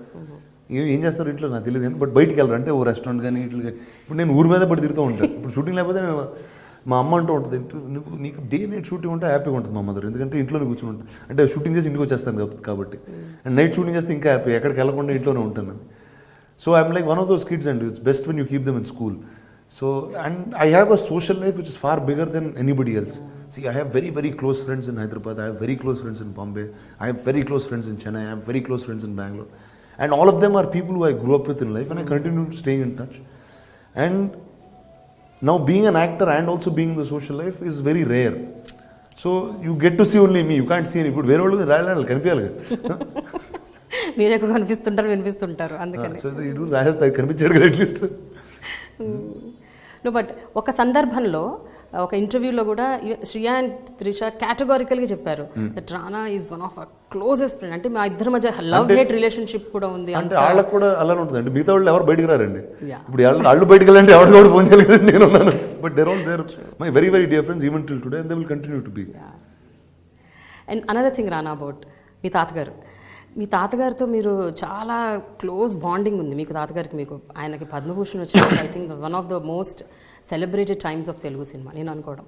ఏం చేస్తారు ఇంట్లో నాకు తెలియదు కానీ, బట్ బయటికి వెళ్ళరు. అంటే ఓ రెస్టారెంట్ కానీ ఇట్లా కానీ. ఇప్పుడు నేను ఊరి మీద పడి తిరుగుతూ ఉంటాను. ఇప్పుడు షూటింగ్ లేకపోతే మా అమ్మ అంటూ ఉంటుంది, నీకు డే నైట్ షూటింగ్ ఉంటే హ్యాపీగా ఉంటుంది మా మదర్, ఎందుకంటే ఇంట్లోనే కూర్చుని ఉంటాను. అంటే షూటింగ్ చేసి ఇంటికి వచ్చేస్తాను కాబట్టి, అండ్ నైట్ షూటింగ్ చేస్తే ఇంకా హ్యాపీ, ఎక్కడికి వెళ్ళకుండా ఇంట్లోనే ఉంటాను. So I'm like one of those kids, and it's best when you keep them in school. So, and I have a social life which is far bigger than anybody else. See, I have very, very close friends in Hyderabad, I have very close friends in Bombay, I have very close friends in Chennai, I have very close friends in Bangalore. And all of them are people who I grew up with in life, and I continue to stay in touch. And now being an actor and also being in the social life is very rare. So you get to see only me, you can't see any good. Where all రాయాలి కనిపించాలి కదా, మీరే ఎక్కువ కనిపిస్తుంటారు, వినిపిస్తుంటారు, అందుకని కనిపించాడు కదా అట్లీస్ట్. నో బట్ ఒక సందర్భంలో ఒక ఇంటర్వ్యూలో కూడా శ్రియా అండ్ త్రిష కేటగారికల్గా చెప్పారు that Rana is one of closest friend. అంటే మా ఇద్దరి మధ్య లవ్ హేట్ రిలేషన్షిప్ కూడా ఉంది. అంటే వాళ్ళకి కూడా అలానే ఉంటుంది అండి. మిగతా వాళ్ళు ఎవరు బయటకు రారండి. ఇప్పుడు వాళ్ళు బయటకు వెళ్ళాలంటే ఎవరు కూడా ఫోన్ చేయలేదు, నేను ఉన్నాను. But there all there my very very dear friends even till today, and they will continue to be. And another thing Rana about మీ తాతగారితో మీరు చాలా క్లోజ్ బాండింగ్ ఉంది మీకు తాతగారికి. మీకు ఆయనకి పద్మభూషణ్ వచ్చినప్పుడు I think one of the most celebrated times of Telugu cinema నేను అనుకోవడం.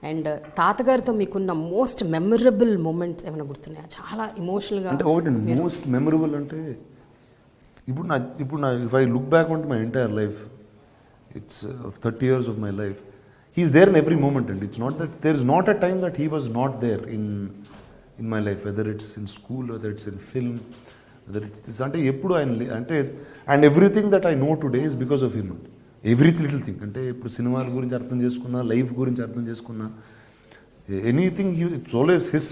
అండ్ తాతగారితో మీకున్న మోస్ట్ మెమరబుల్ మూమెంట్స్ ఏమైనా గుర్తున్నాయా? చాలా ఇమోషనల్గా. అంటే ఒకటి మోస్ట్ మెమరబుల్ అంటే ఇప్పుడు నా if I look back on to my entire life, it's 30 years of my life, he is there in every moment, and it's not that there is not a time that he was not there in my life, whether it's in school, whether it's in film, whether it's this. అంటే ఎప్పుడు ఆయన అంటే, and everything that I know today is because of him. Every little thing, అంటే ఇప్పుడు సినిమాల గురించి అర్థం చేసుకున్నా, లైఫ్ గురించి అర్థం చేసుకున్నా, anything it's always his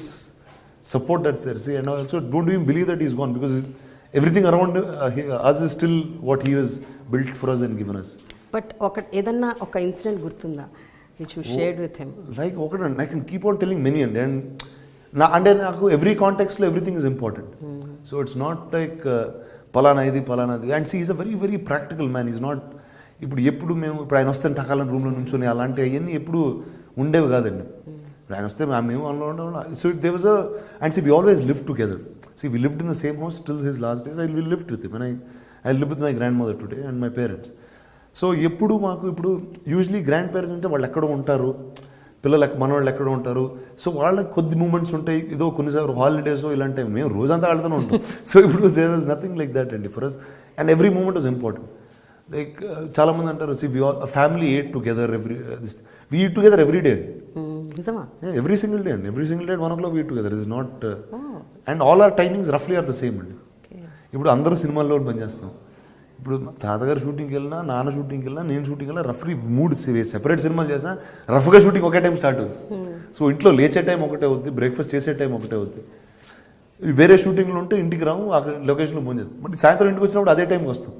support that's there. See, and also don't even believe that is gone, because everything around us is still what he has built for us and given us. But ఏదన్నా ఒక ఇన్సిడెంట్ గుర్తుందా which you shared with him? Like ఒకటి I can keep on telling many, and అంటే నాకు ఎవ్రీ కాంటెక్స్లో everything is important. So it's not like పలానాది. And see is a very very practical man. Is not ఇప్పుడు మేము ఆయన వస్తే టకాలని రూమ్లో నుంచొని అలాంటి అవన్నీ ఎప్పుడు ఉండేవి కాదండి. ఆయన వస్తే మేము అందులో. So they was and see we always live together. See we lived in the same house till his last days. I will lived with him, and I live with my grandmother today and my parents. So ఎప్పుడు మాకు ఇప్పుడు యూజువలీ గ్రాండ్ పేరెంట్స్ అంటే వాళ్ళు ఎక్కడో ఉంటారు, పిల్లలు మనవాళ్ళు ఎక్కడ ఉంటారు. సో వాళ్ళకి కొద్ది మూమెంట్స్ ఉంటాయి, ఏదో కొన్నిసార్లు హాలిడేస్ ఇలాంటివి, మేము రోజంతా ఆడుతూనే ఉంటాం. సో ఇప్పుడు there was nothing like that అండి for us, and every moment was important. Like చాలామంది అంటారు, see we all family ate together we eat together every day. Yeah, every single day, and every single day at 1 o'clock we eat together. It is not and all our timings roughly are the same అండి. ఇప్పుడు అందరూ సినిమాల్లో పనిచేస్తాం, ఇప్పుడు తాతగారు షూటింగ్కి వెళ్ళినా, నాన్న షూటింగ్కి వెళ్ళినా, నేను షూటింగ్కి వెళ్ళినా రఫ్లీ 3 సెపరేట్ సినిమాలు చేసినా రఫ్గా షూటింగ్ ఒకే టైం స్టార్ట్ అవుతుంది. సో ఇంట్లో లేచే టైం ఒకటే అవుద్ది, బ్రేక్ఫాస్ట్ చేసే టైం ఒకటే అవుద్ది. వేరే షూటింగ్లు ఉంటే ఇంటికి రాము, అక్కడ లొకేషన్లో ఫోన్ చేస్తాం, బట్ సాయంత్రం ఇంటికి వచ్చినప్పుడు అదే టైంకి వస్తాం.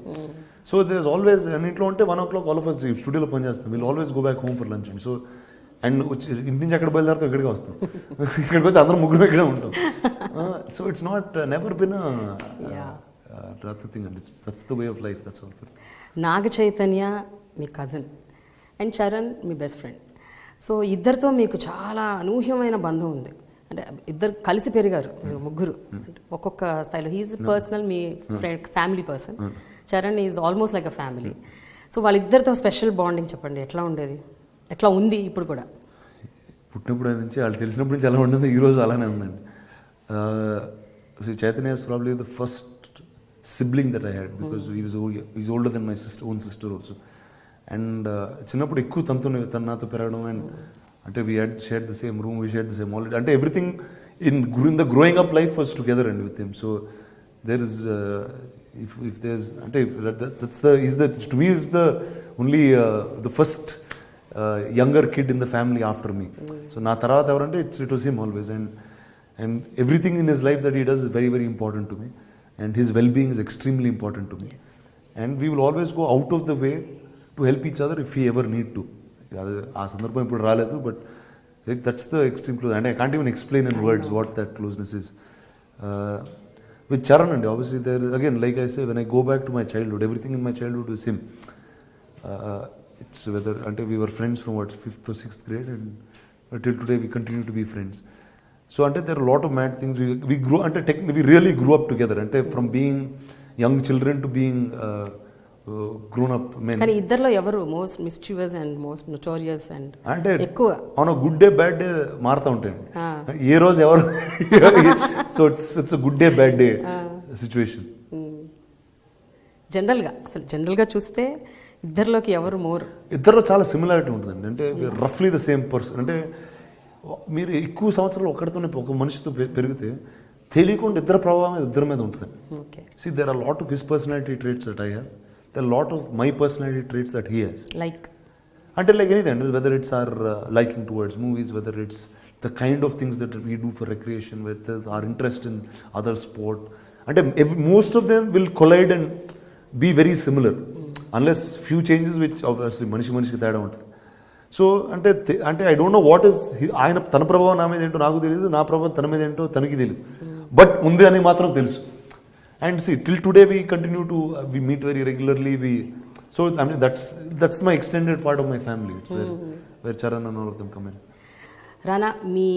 సో దిస్ ఆల్వేస్, ఇంట్లో ఉంటే 1 o'clock ఆల్ ఆఫ్ అస్ స్టూడియోలో పని చేస్తాం. Will always go back home for lunch. And so and ఇంటి నుంచి అక్కడ బయలుదేరుతాం, ఇక్కడికి వస్తాం. ఇక్కడికి వచ్చి అందరం ముగ్గురు ఇక్కడే ఉంటాం. So it's not never been thing అండి. That's the way of life. That's all. Naga Chaitanya మీ కజిన్ అండ్ చరణ్ మీ బెస్ట్ ఫ్రెండ్. సో ఇద్దరితో మీకు చాలా అనూహ్యమైన బంధం ఉంది. అంటే ఇద్దరు కలిసి పెరిగారు మీరు ముగ్గురు, ఒక్కొక్క స్థాయిలో. హీఈస్ పర్సనల్, మీ friend, family person. Charan is almost like a family. So వాళ్ళిద్దరితో స్పెషల్ బాండింగ్ చెప్పండి, ఎట్లా ఉండేది, ఎట్లా ఉంది ఇప్పుడు కూడా? పుట్టినప్పుడు నుంచి వాళ్ళు తెలిసినప్పటి నుంచి ఎలా ఉండదు, ఈరోజు అలానే ఉందండి. Chaitanya is probably the first sibling that I had, because he's older than my own sister also. And చిన్నప్పుడు ఎక్కువ తను నాతో పెరగడం, అండ్ అంటే we had shared the same room, we shared the same holiday, అంటే everything in the growing up life was together and with him. So there is if there's అంటే that's the to me is the only the first younger kid in the family after me. So నా తర్వాత ఎవరంటే it was him always, and everything in his life that he does is very, very important to me. And his well-being is extremely important to me. Yes. And we will always go out of the way to help each other if we ever need to. ఆ సందర్భం ఇప్పుడు రాలేదు, but that's the extreme close. And I can't even explain in words what that closeness is. With Charan, and obviously there is, again, like I say, when I go back to my childhood, everything in my childhood is him. It's whether until we were friends from 5th or 6th grade, and till today we continue to be friends. So until there are a lot of mad things, we grew, until technically we really grew up together, until from being young children to being grown up men. కానీ ఇద్దర్లో ఎవరు most mischievous and most notorious and అంటే ఎక్కువ on a good day bad day మారుతూ ఉంటాయండి. ఏ రోజు ఎవరు so it's a good day bad day situation. జనరల్గా చూస్తే ఇద్దరిలోకి ఎవరు మోర్? ఇద్దరిలో చాలా సిమిలారిటీ ఉంటుందండి. అంటే రఫ్లీ ద సేమ్ పర్సన్. అంటే మీరు ఎక్కువ సంవత్సరాలు ఒకటితోనే ఒక మనిషితో పెరిగితే తెలియకుండా ఇద్దరు ప్రభావం ఇద్దరి మీద ఉంటుంది. See, there are a lot of his personality traits that I have. There are a lot of my personality traits that he has. Like anything, whether it's our liking towards movies, whether it's the kind of things that we do for recreation, whether our interest in other sport. And most of them will collide and be very similar, unless few changes, which obviously మనిషికి తేడా ఉంటుంది. సో అంటే I don't know what is ఆయన, తన ప్రభావం నా మీద ఏంటో నాకు తెలియదు, నా ప్రభావం తన మీద ఏంటో తనకి తెలియదు, బట్ ఉంది అని మాత్రం తెలుసు. And see till today we continue to we meet very regularly. So I mean that's my extended part of my family. It's where Charan and all of them come in. Rana, మీ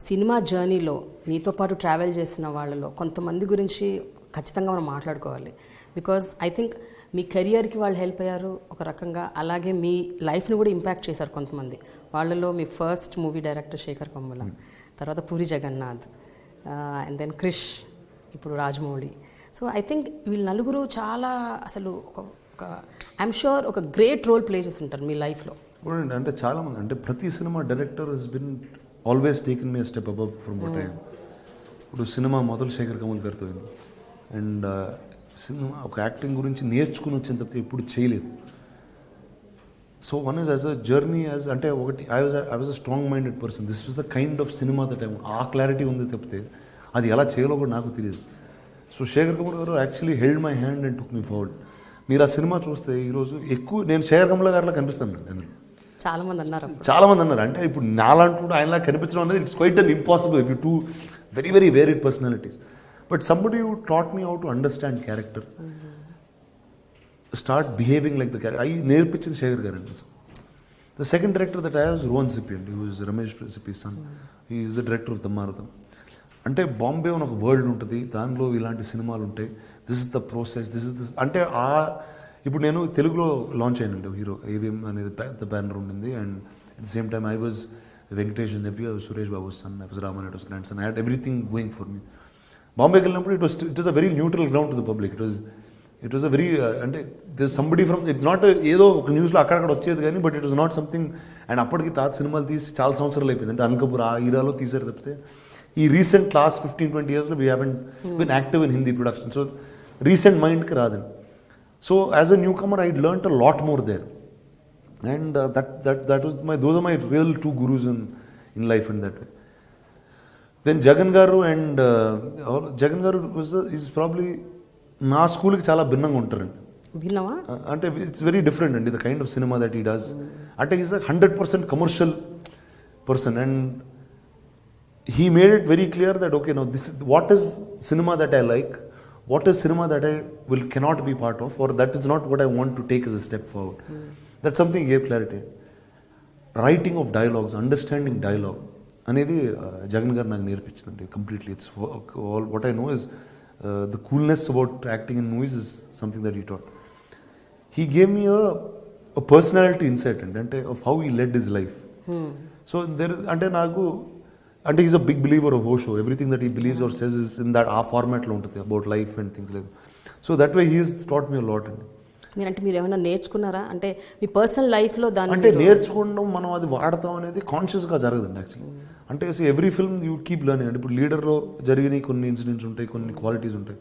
సినిమా జర్నీలో మీతో పాటు ట్రావెల్ చేసిన వాళ్ళలో కొంతమంది గురించి ఖచ్చితంగా మనం మాట్లాడుకోవాలి. బికాజ్ ఐ థింక్ మీ కెరియర్కి వాళ్ళు హెల్ప్ అయ్యారు ఒక రకంగా, అలాగే మీ లైఫ్ని కూడా ఇంపాక్ట్ చేశారు కొంతమంది. వాళ్ళలో మీ first movie director Shekhar Kammula, తర్వాత పూరి జగన్నాథ్, అండ్ దెన్ క్రిష్, ఇప్పుడు రాజమౌళి. సో ఐ థింక్ వీళ్ళు నలుగురు చాలా అసలు ఒక ఐఎమ్ షూర్ ఒక గ్రేట్ రోల్ ప్లే చేస్తుంటారు మీ లైఫ్లో. అంటే చాలామంది, అంటే ప్రతి cinema director he's been always taken me step above from what I am. ఇప్పుడు సినిమా మొదలు శేఖర్ కమల్ గారితో అయింది, అండ్ సినిమా ఒక యాక్టింగ్ గురించి నేర్చుకుని వచ్చిన తప్పితే ఎప్పుడు చేయలేదు. So one is as a journey as, అంటే ఒకటి I was a strong minded person. This was the kind of cinema that I want. ఆ క్లారిటీ ఉంది తప్పితే అది ఎలా చేయాలో కూడా నాకు తెలియదు. సో శేఖర్ కమల్ గారు actually held my hand and took me forward. మీరు ఆ సినిమా చూస్తే ఈరోజు ఎక్కువ నేను శేఖర్ కమల్ గారిలా కనిపిస్తాను. అందులో చాలామంది అన్నారు, అంటే ఇప్పుడు నాలాంటి ఆయనలా కనిపించడం అనేది it's quite an impossible if you two very, very varied personalities. But somebody who taught me how to understand character, start behaving like the character. I నేర్పించింది శేఖర్ గారు అండి. The second director that I have is Rohan Sippy, and he was Ramesh Sippy's son. He is the director of Dhammaradham. అంటే బాంబే అని ఒక వరల్డ్ ఉంటుంది, దానిలో ఇలాంటి సినిమాలు ఉంటాయి. This is the process, this is this. అంటే ఇప్పుడు నేను తెలుగులో లాంచ్ అయినండి హీరో ఏవిఎం అనేది పెద్ద బ్యానర్ ఉండింది. And at the same time I was Venkatesh nephew, Suresh Babu son, I was Ramanaidu's grandson. I had everything going for me. బాంబేకి వెళ్ళినప్పుడు it was a very neutral ground to the public. It was a very, అంటే this somebody from, it's not ఏదో ఒక న్యూస్లో అక్కడక్కడ వచ్చేది కానీ, but it was not something. And అప్పటికి తాత సినిమాలు తీసి చాలా సంవత్సరాలు అయిపోయింది. అంటే అనకపూర్ ఆ ఈరాలో తీసారు తప్పితే ఈ రీసెంట్ లాస్ట్ 15-20 yearsలో we haven't been active in Hindi production. So recent మైండ్కి రాదండి. So as a newcomer, I learnt a lot more there. And that was those are my real two gurus in life in that way. Then Jagan Garu and Jagan Garu is probably నా స్కూల్కి చాలా భిన్నంగా ఉంటారండి. భిన్నమా? అంటే ఇట్స్ వెరీ డిఫరెంట్ అండి the kind of cinema that he does. అంటే is 100% commercial person and he made it very clear that okay no this what is cinema that I like, what is cinema that I will cannot be part of, or that is not what I want to take as a step forward. That something gave clarity. Writing of dialogues, understanding dialogue అనేది జగన్ గారు నాకు నేర్పించిందండి completely. It's what I know is the coolness about acting in movies is something that he taught. He gave me a personality insight and of how he led his life. So there is and he's a big believer of Osho. Everything that he believes or says is in that format lo untadi about life and things like that. So that way he has taught me a lot. మీరు ఏమైనా నేర్చుకున్నారా అంటే మీ పర్సనల్ లైఫ్లో దాన్ని? అంటే నేర్చుకోవడం మనం అది వాడతాం అనేది కాన్షియస్గా జరగదండి యాక్చువల్లీ. అంటే every film you keep learning. అంటే ఇప్పుడు లీడర్లో జరిగిన కొన్ని ఇన్సిడెంట్స్ ఉంటాయి, కొన్ని క్వాలిటీస్ ఉంటాయి,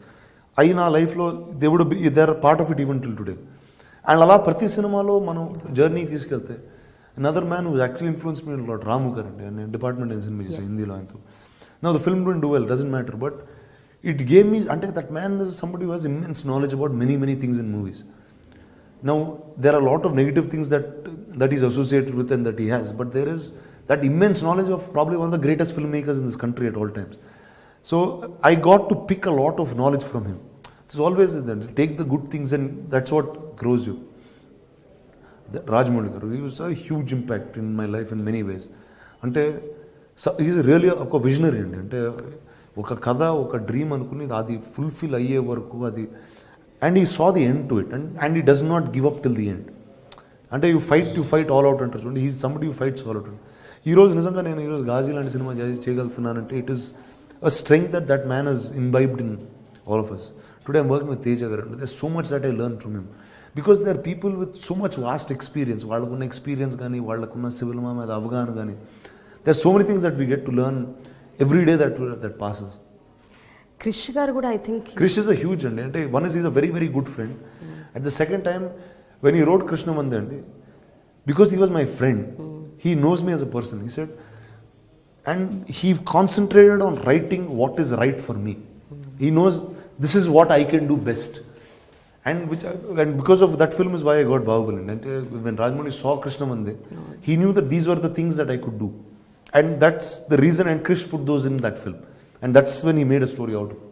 అవి నా లైఫ్లో they would be they are part of it even till today. And అలా ప్రతి సినిమాలో మనం జర్నీ తీసుకెళ్తే another man who actually influence me lot Ramu గారు అండి. నేను డిపార్ట్మెంట్ సినిమా చేశాను హిందీలో ఆయనతో. Now the film don't do well, doesn't matter, but it gave me అంటే that man is somebody who has immense knowledge about many things in movies. Now, there are a lot of negative things that he's associated with and that he has, but there is that immense knowledge of probably one of the greatest filmmakers in this country at all times. So, I got to pick a lot of knowledge from him. It's always that take the good things and that's what grows you. Rajamouli garu, he was a huge impact in my life in many ways. Ante he's really a visionary andi. Ante oka kada, oka dream anukuni adi fulfill ayye varaku adi. And he saw the end to it, and he does not give up till the end. అంటే యూ ఫైట్ ఆల్ అవుట్ అంటారు చూడండి. He's somebody you fights all out. ఈరోజు నిజంగా నేను ఈరోజు గాజీ లాంటి సినిమా చేయగలుగుతున్నానంటే it is a strength that man has imbibed in all of us. Today I'm working with Teja గారు. They so much that I learn from him because they are people with so much vast experience. వాళ్ళకున్న ఎక్స్పీరియన్స్ కానీ, వాళ్ళకున్న సినిమా మీద అవగాహన కానీ, they are so many things that we get to learn every day that passes. Krish గారు కూడా I think Krish is a huge అండి. అంటే one is is a very good friend. At the second time when he wrote కృష్ణమంది అండి, because he was my friend, he knows me as a person. He said and he concentrated on writing what is right for me. He knows this is what I can do best. And because of that film is why I got Bahubali. And when Rajamouli saw Krishnamandi, he knew that these were the things that I could do. And that's the reason, and Krish put those in that film. And that's when he made a story out of it.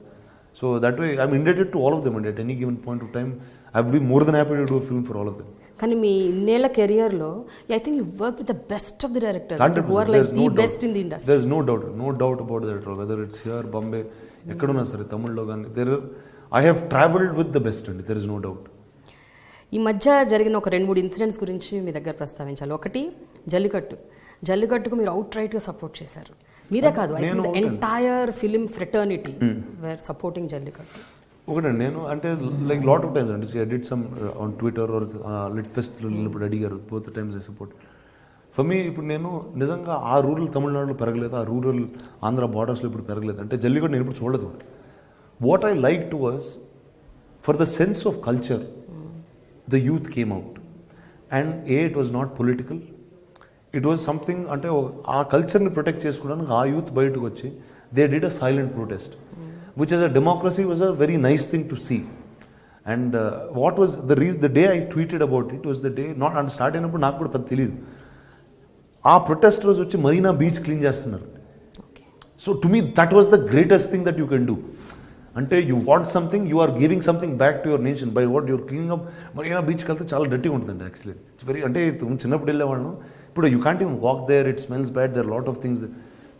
So that way, I'm indebted to all of them. And at any given point of time, I would be more than happy to do a film for all of them. కానీ మీ ఇన్నేళ్ల కెరియర్లో I think you work with the best of the directors who are like the best in the industry. There's no doubt about that. Whether it's here, Bombay, ఎక్కడున్నా సరే, తమిళ్లో కానీ, I have travelled with the best, and there is no doubt. ఈ మధ్య జరిగిన ఒక 2-3 ఇన్సిడెంట్స్ గురించి మీ దగ్గర ప్రస్తావించాలి. ఒకటి జల్లికట్టుకు మీరు అవుట్ రైట్గా సపోర్ట్ చేశారు. మీరే కాదు, I think the entire film fraternity were supporting Jallikattu. ఒకటండి, నేను అంటే లైక్ లాట్ ఆఫ్ టైమ్స్ అండి I did some on Twitter or lit ఫెస్ట్లో వెళ్ళినప్పుడు అడిగారు, both times I support. For me ఇప్పుడు నేను నిజంగా ఆ రూరల్ తమిళనాడులో పెరగలేదు, ఆ రూరల్ ఆంధ్ర బార్డర్స్లో ఇప్పుడు పెరగలేదు. అంటే జల్లికట్టు నేను ఇప్పుడు చూడలేదు. What I liked was for the sense of culture the youth came out and it was not political. It was something అంటే ఆ కల్చర్ని ప్రొటెక్ట్ చేసుకోవడానికి ఆ యూత్ బయటకు వచ్చి they did a silent protest which as a democracy was a very nice thing to see. And what was the day I tweeted about it was the day not అంటే స్టార్ట్ అయినప్పుడు నాకు కూడా పెద్ద తెలియదు. ఆ ప్రొటెస్ట్ రోజు వచ్చి మరీనా బీచ్ క్లీన్ చేస్తున్నారు. So to me that was the greatest thing that you can do. అంటే you want something, you are giving something back to your nation by what your cleaning up. Marina బీచ్కి వెళ్తే చాలా డర్టీగా ఉంటుందండి యాక్చువల్లీ. ఇట్స్ వెరీ అంటే చిన్నప్పుడు వెళ్ళేవాళ్ళను, ఇప్పుడు you can't even walk there, it smells bad, there lot of things.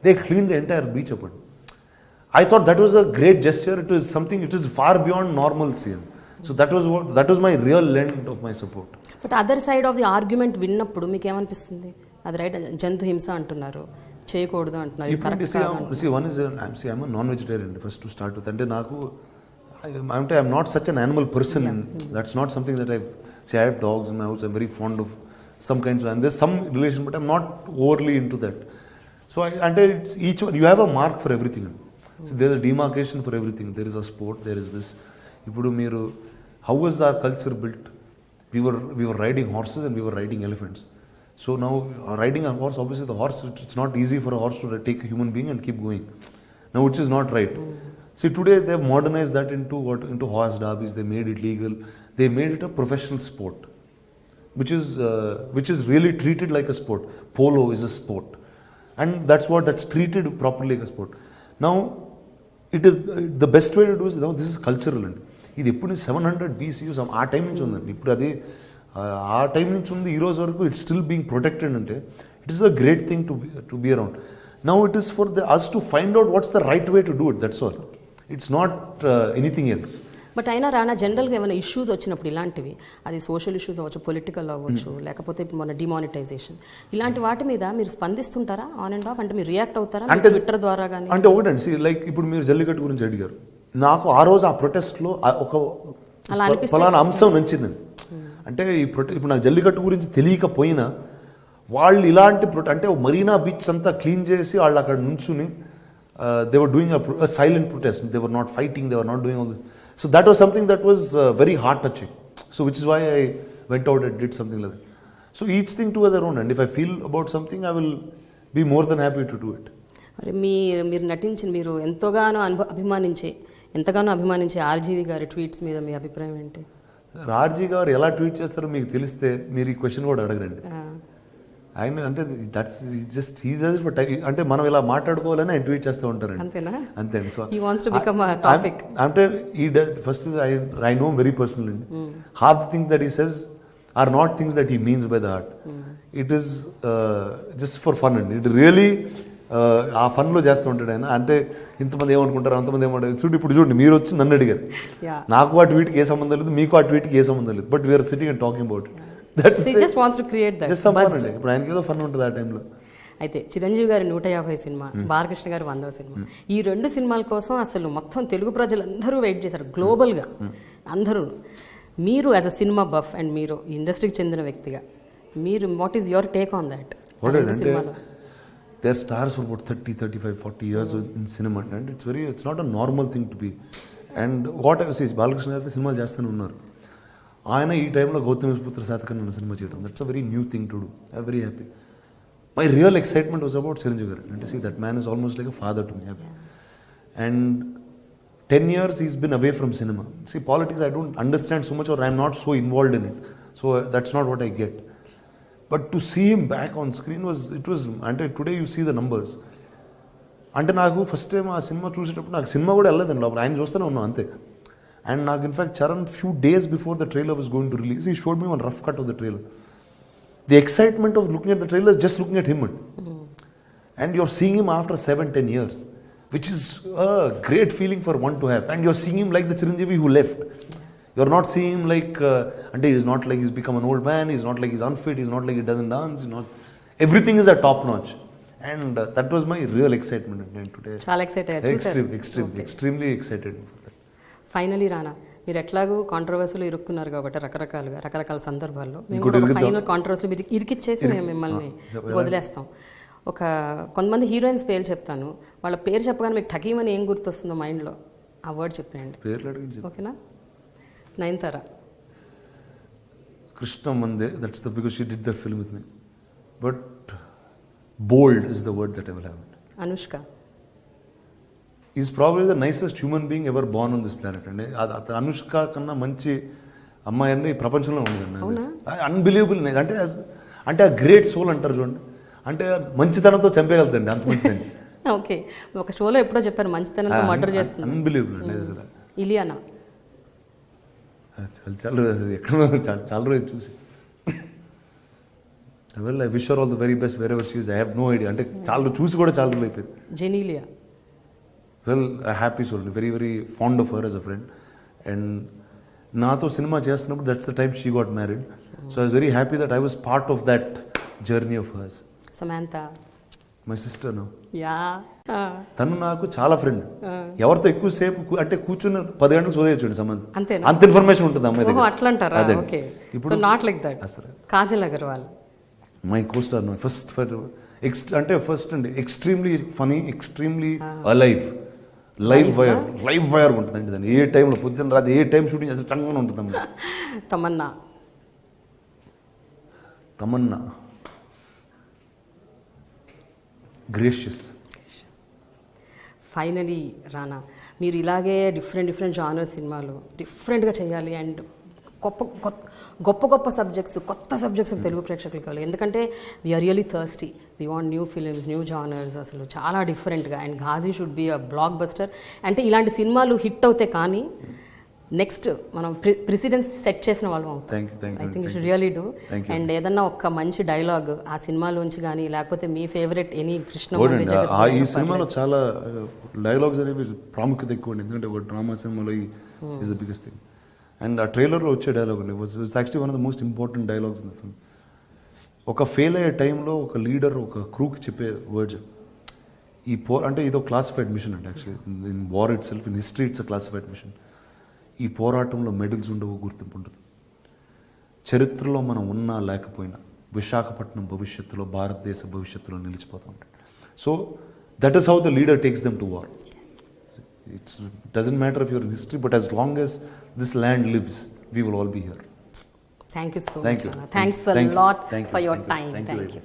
They clean the entire beach up. I thought that was a great gesture. It was something, it is far beyond normalcy. So that was my real lend of my support. But other side of the argument విన్నప్పుడు మీకు ఏమనిపిస్తుంది? అది రైట్, జంతు హింస అంటున్నారు, చేయకూడదు అంటున్నారు. One is I'm a non-vegetarian first to start with. అంటే నాకు I'm not such an animal person. That's not something that I have dogs in my house. I'm very fond of some kinds of, and there's some relation, but I'm not overly into that. So it's each one, you have a mark for everything. So there is a demarcation for everything. There is a sport, there is this. ఇప్పుడు మీరు how was our culture built? We were riding horses and we were riding elephants. So now riding a horse, obviously the horse, it's not easy for a horse to take a human being and keep going. Now which is not right. See, today they have modernized that into horse derbies. They made it legal. They made it a professional sport, which is really treated like a sport. Polo is a sport, and that's treated properly like a sport. Now it is the best way to do is now this is cultural and ఇది ఎప్పుడు 700 BCU ఆ టైం నుంచి ఉందండి. ఇప్పుడు అది ఆ టైం నుంచి ఉంది ఈ రోజు వరకు ఇట్స్ స్టిల్ బీయింగ్ ప్రొటెక్టెడ్ అంటే it is a great thing to be around. Now it is for us to find out what's the right way to do it, that's all. It's not anything else. But అయినా రానా జనరల్గా ఏమైనా ఇష్యూస్ వచ్చినప్పుడు ఇలాంటివి, అది సోషల్ ఇష్యూస్ అవ్వచ్చు, పొలిటికల్ అవ్వచ్చు, లేకపోతే ఇప్పుడు మన డిమానిటైజేషన్, ఇలాంటి వాటి మీద మీరు స్పందిస్తుంటారా ఆన్ అండ్ ఆఫ్? అంటే మీరు రియాక్ట్ అవుతారా అంటే ట్విట్టర్ ద్వారా కానీ? అంటే ఒకటండి, లైక్ ఇప్పుడు మీరు జల్లికట్టు గురించి అడిగారు, నాకు ఆ రోజు ఆ ప్రొటెస్ట్లో ఒక ఫలానా అంశం నచ్చిందండి. అంటే ఇప్పుడు నాకు జల్లికట్టు గురించి తెలియకపోయినా వాళ్ళు ఇలాంటి అంటే మరీనా బీచ్ అంతా క్లీన్ చేసి వాళ్ళు అక్కడ నుంచుని they were doing a silent protest, they were not fighting, they were not doing all this. So that was something that was very heart touching. So which is why I went out and did something like that. So each thing to other own, and if I feel about something I will be more than happy to do it. మరి మీరు నటించిన, మీరు ఎంతగానో అభిమానించే ఆర్జీవి గారి ట్వీట్స్ మీద మీ అభిప్రాయం ఏంటి? ఆర్జీ గారు ఎలా ట్వీట్ చేస్తారో మీకు తెలిస్తే మీరు ఈ క్వశ్చన్ కూడా అడగరండి. ఆయన అంటే that's just he does for time. అంటే మనం ఇలా మాట్లాడుకోవాలని ఆయన ట్వీట్ చేస్తూ ఉంటారండి. అంతేనా? అంతే అండి. So he wants to become a topic. అంటే ఈ first I know very personal అండి. Half the things that he says are not things that he means by the heart. It is just for fun అండి. ఇట్ రియలీ ఆ ఫన్లో చేస్తూ ఉంటాడు ఆయన. అంటే ఇంతమంది ఏమనుకుంటారు, అంతమంది ఏమంటారు. చూడండి మీరు వచ్చి నన్ను అడిగారు, నాకు ఆ ట్వీట్కి ఏ సంబంధం లేదు, మీకు ఆ ట్వీట్కి ఏ సంబంధం లేదు, but we're sitting and talking about it. ఇప్పుడు ఆయనకి ఏదో ఫన్ ఉంటుంది ఆ టైంలో. అయితే చిరంజీవి గారి 150 సినిమా, బాలకృష్ణ గారి 100వ సినిమా, ఈ 2 సినిమాల కోసం అసలు మొత్తం తెలుగు ప్రజలందరూ వెయిట్ చేశారు గ్లోబల్గా అందరూ. మీరు as a cinema buff and మీరు ఇండస్ట్రీకి చెందిన వ్యక్తిగా మీరు what is your take on that? They're stars for about 30, 35, 40 years in cinema, and it's not a normal thing to be. And what I say, Balakrishna గారు సినిమాలు చేస్తూనే ఉన్నారు. ఆయన ఈ టైంలో గౌతమిపుత్ర శాతకర్ణి అన్న సినిమా చేయడం, that's a very new thing to do. I very happy. My real excitement was about Chiranjeevi garu. అంటే see that man is almost like a father to me. And 10 years he's been away from cinema. See, politics I don't understand so much, or I'm not so involved in it. So that's not what I get. But to see him back on screen was అంటే today you see the numbers. అంటే నాకు ఫస్ట్ టైం ఆ సినిమా చూసేటప్పుడు నాకు సినిమా కూడా వెళ్ళలేదండి లోపల, ఆయన చూస్తూనే ఉన్నాం అంతే. అండ్ నాకు in fact Charan few days before the trailer was going to release, he showed me one rough cut off the trailer. The excitement of looking at the trailer, just looking at him and you're seeing him after 7-10 years, which is a great feeling for one to have. And you're seeing him like the Chiranjeevi who left. You're not seeing him like and he's not like he's become an old man, he's not like he's unfit, he's not like he doesn't dance, he's not, everything is at top notch. And that was my real excitement today. చాలా ఎక్సైట్ అయ్యారు. Extremely excited for that. Finally రానా, మీరు ఎట్లాగూ కాంట్రవర్సీలో ఇరుక్కున్నారు కాబట్టి రకరకాల సందర్భాల్లో మేము కూడా ఫైనల్ కాంట్రవర్సీలో మీరు ఇరికిచ్చేసి మేము మిమ్మల్ని వదిలేస్తాం. కొంతమంది హీరోయిన్స్ పేరు చెప్తాను, వాళ్ళ పేరు చెప్పగానే మీకు ఠకీమని ఏం గుర్తొస్తుందో మైండ్లో ఆ వర్డ్ చెప్పండి. ఓకేనా? Nayanthara, Krishna Mande, that's because she did that film with me. But bold is the word that I will have. Anushka is probably the nicest human being ever born on this planet. And Anushka కన్నా మంచి అమ్మాయి అన్న ఈ ప్రపంచంలో ఉండదండి. అన్బిలీవబుల్. అంటే ఆ గ్రేట్ సోల్ అంటారు చూడండి, అంటే మంచితనంతో చంపేయగలుగుతండి, అంత మంచిదండి. ఓకే, ఒక షోలో ఎప్పుడో చెప్పారు మంచితనంతో మర్డర్ చేస్తుంది. అన్బిలీవబుల్ అండి అసలు. ఇలియానా చాలా రోజు చూసి well I wish her all the very best wherever she is. I have no idea, అంటే చాలా చూసి కూడా చాలా రోజులు అయిపోయింది. Genelia, well I happy soul, very very fond of her as a friend. And నాతో సినిమా చేస్తున్నప్పుడు that's the time she got married. So I was very happy that I was part of that journey of hers. Samantha, my sister. Yeah, తను నాకు చాలా ఫ్రెండ్. ఎవరితో ఎక్కువసేపు అంటే కూర్చుని 10 గంటలు చదివేయచ్చు సంబంధం, అంత ఇన్ఫర్మేషన్ ఉంటుంది అమ్మాయి దగ్గర. అట్లా అంటారా? ఓకే, ఇప్పుడు not like that. Kajal Aggarwal, my costar. First అంటే ఫస్ట్ అండి, extremely funny, extremely alive. Live wire ఉంటుందండి దాన్ని. ఏ టైంలో పొద్దున్న రాత్రి ఏ టైం షూటింగ్ చేస్తే చక్కగా ఉంటుందమ్మా. తమన్నా గ్రేషియస్. ఫైనలీ రానా, మీరు ఇలాగే డిఫరెంట్ జానర్ సినిమాలు డిఫరెంట్గా చేయాలి అండ్ గొప్ప సబ్జెక్ట్స్, కొత్త సబ్జెక్ట్స్ తెలుగు ప్రేక్షకులకు కావాలి. ఎందుకంటే we're really thirsty, we want new films, new genres, అసలు చాలా డిఫరెంట్గా. And Ghazi should be a blockbuster. అంటే ఇలాంటి సినిమాలు హిట్ అవుతే కానీ నెక్స్ట్ మనం ప్రెసిడెన్స్ సెట్ చేసిన వాళ్ళం అవుతాం. I think you should really do. And ఏదన్నా ఒక మంచి డైలాగ్ ఆ సినిమాలోంచి కానీ, లేకపోతే మీ ఫేవరెట్ ఎనీ కృష్ణ ఈ సినిమాలో చాలా డైలాగ్స్ అనేవి ప్రాముఖ్యత ఎక్కువ ఉంది. ఎందుకంటే ఒక డ్రామా సినిమాలో is the biggest thing. And ఆ ట్రైలర్లో వచ్చే డైలాగ్ అండి was actually one of the most important dialogues in the film. ఒక ఫెయిల్ అయ్యే టైంలో ఒక లీడర్ ఒక క్రూకి చెప్పే వర్డ్స్, ఈ అంటే ఇదో క్లాసిఫైడ్ మిషన్ అంటే actually in war itself, in history it's a classified mission. ఈ పోరాటంలో మెడల్స్ ఉండవు, గుర్తింపు ఉండదు. చరిత్రలో మనం ఉన్నా లేకపోయినా విశాఖపట్నం భవిష్యత్తులో, భారతదేశ భవిష్యత్తులో నిలిచిపోతూ ఉంటాడు. So that is how the leader takes them to war. It doesn't matter if you're in history, but as long as this land lives, we will all be here. Thank you so Thank much. you. Thanks a lot for your time. Thank you.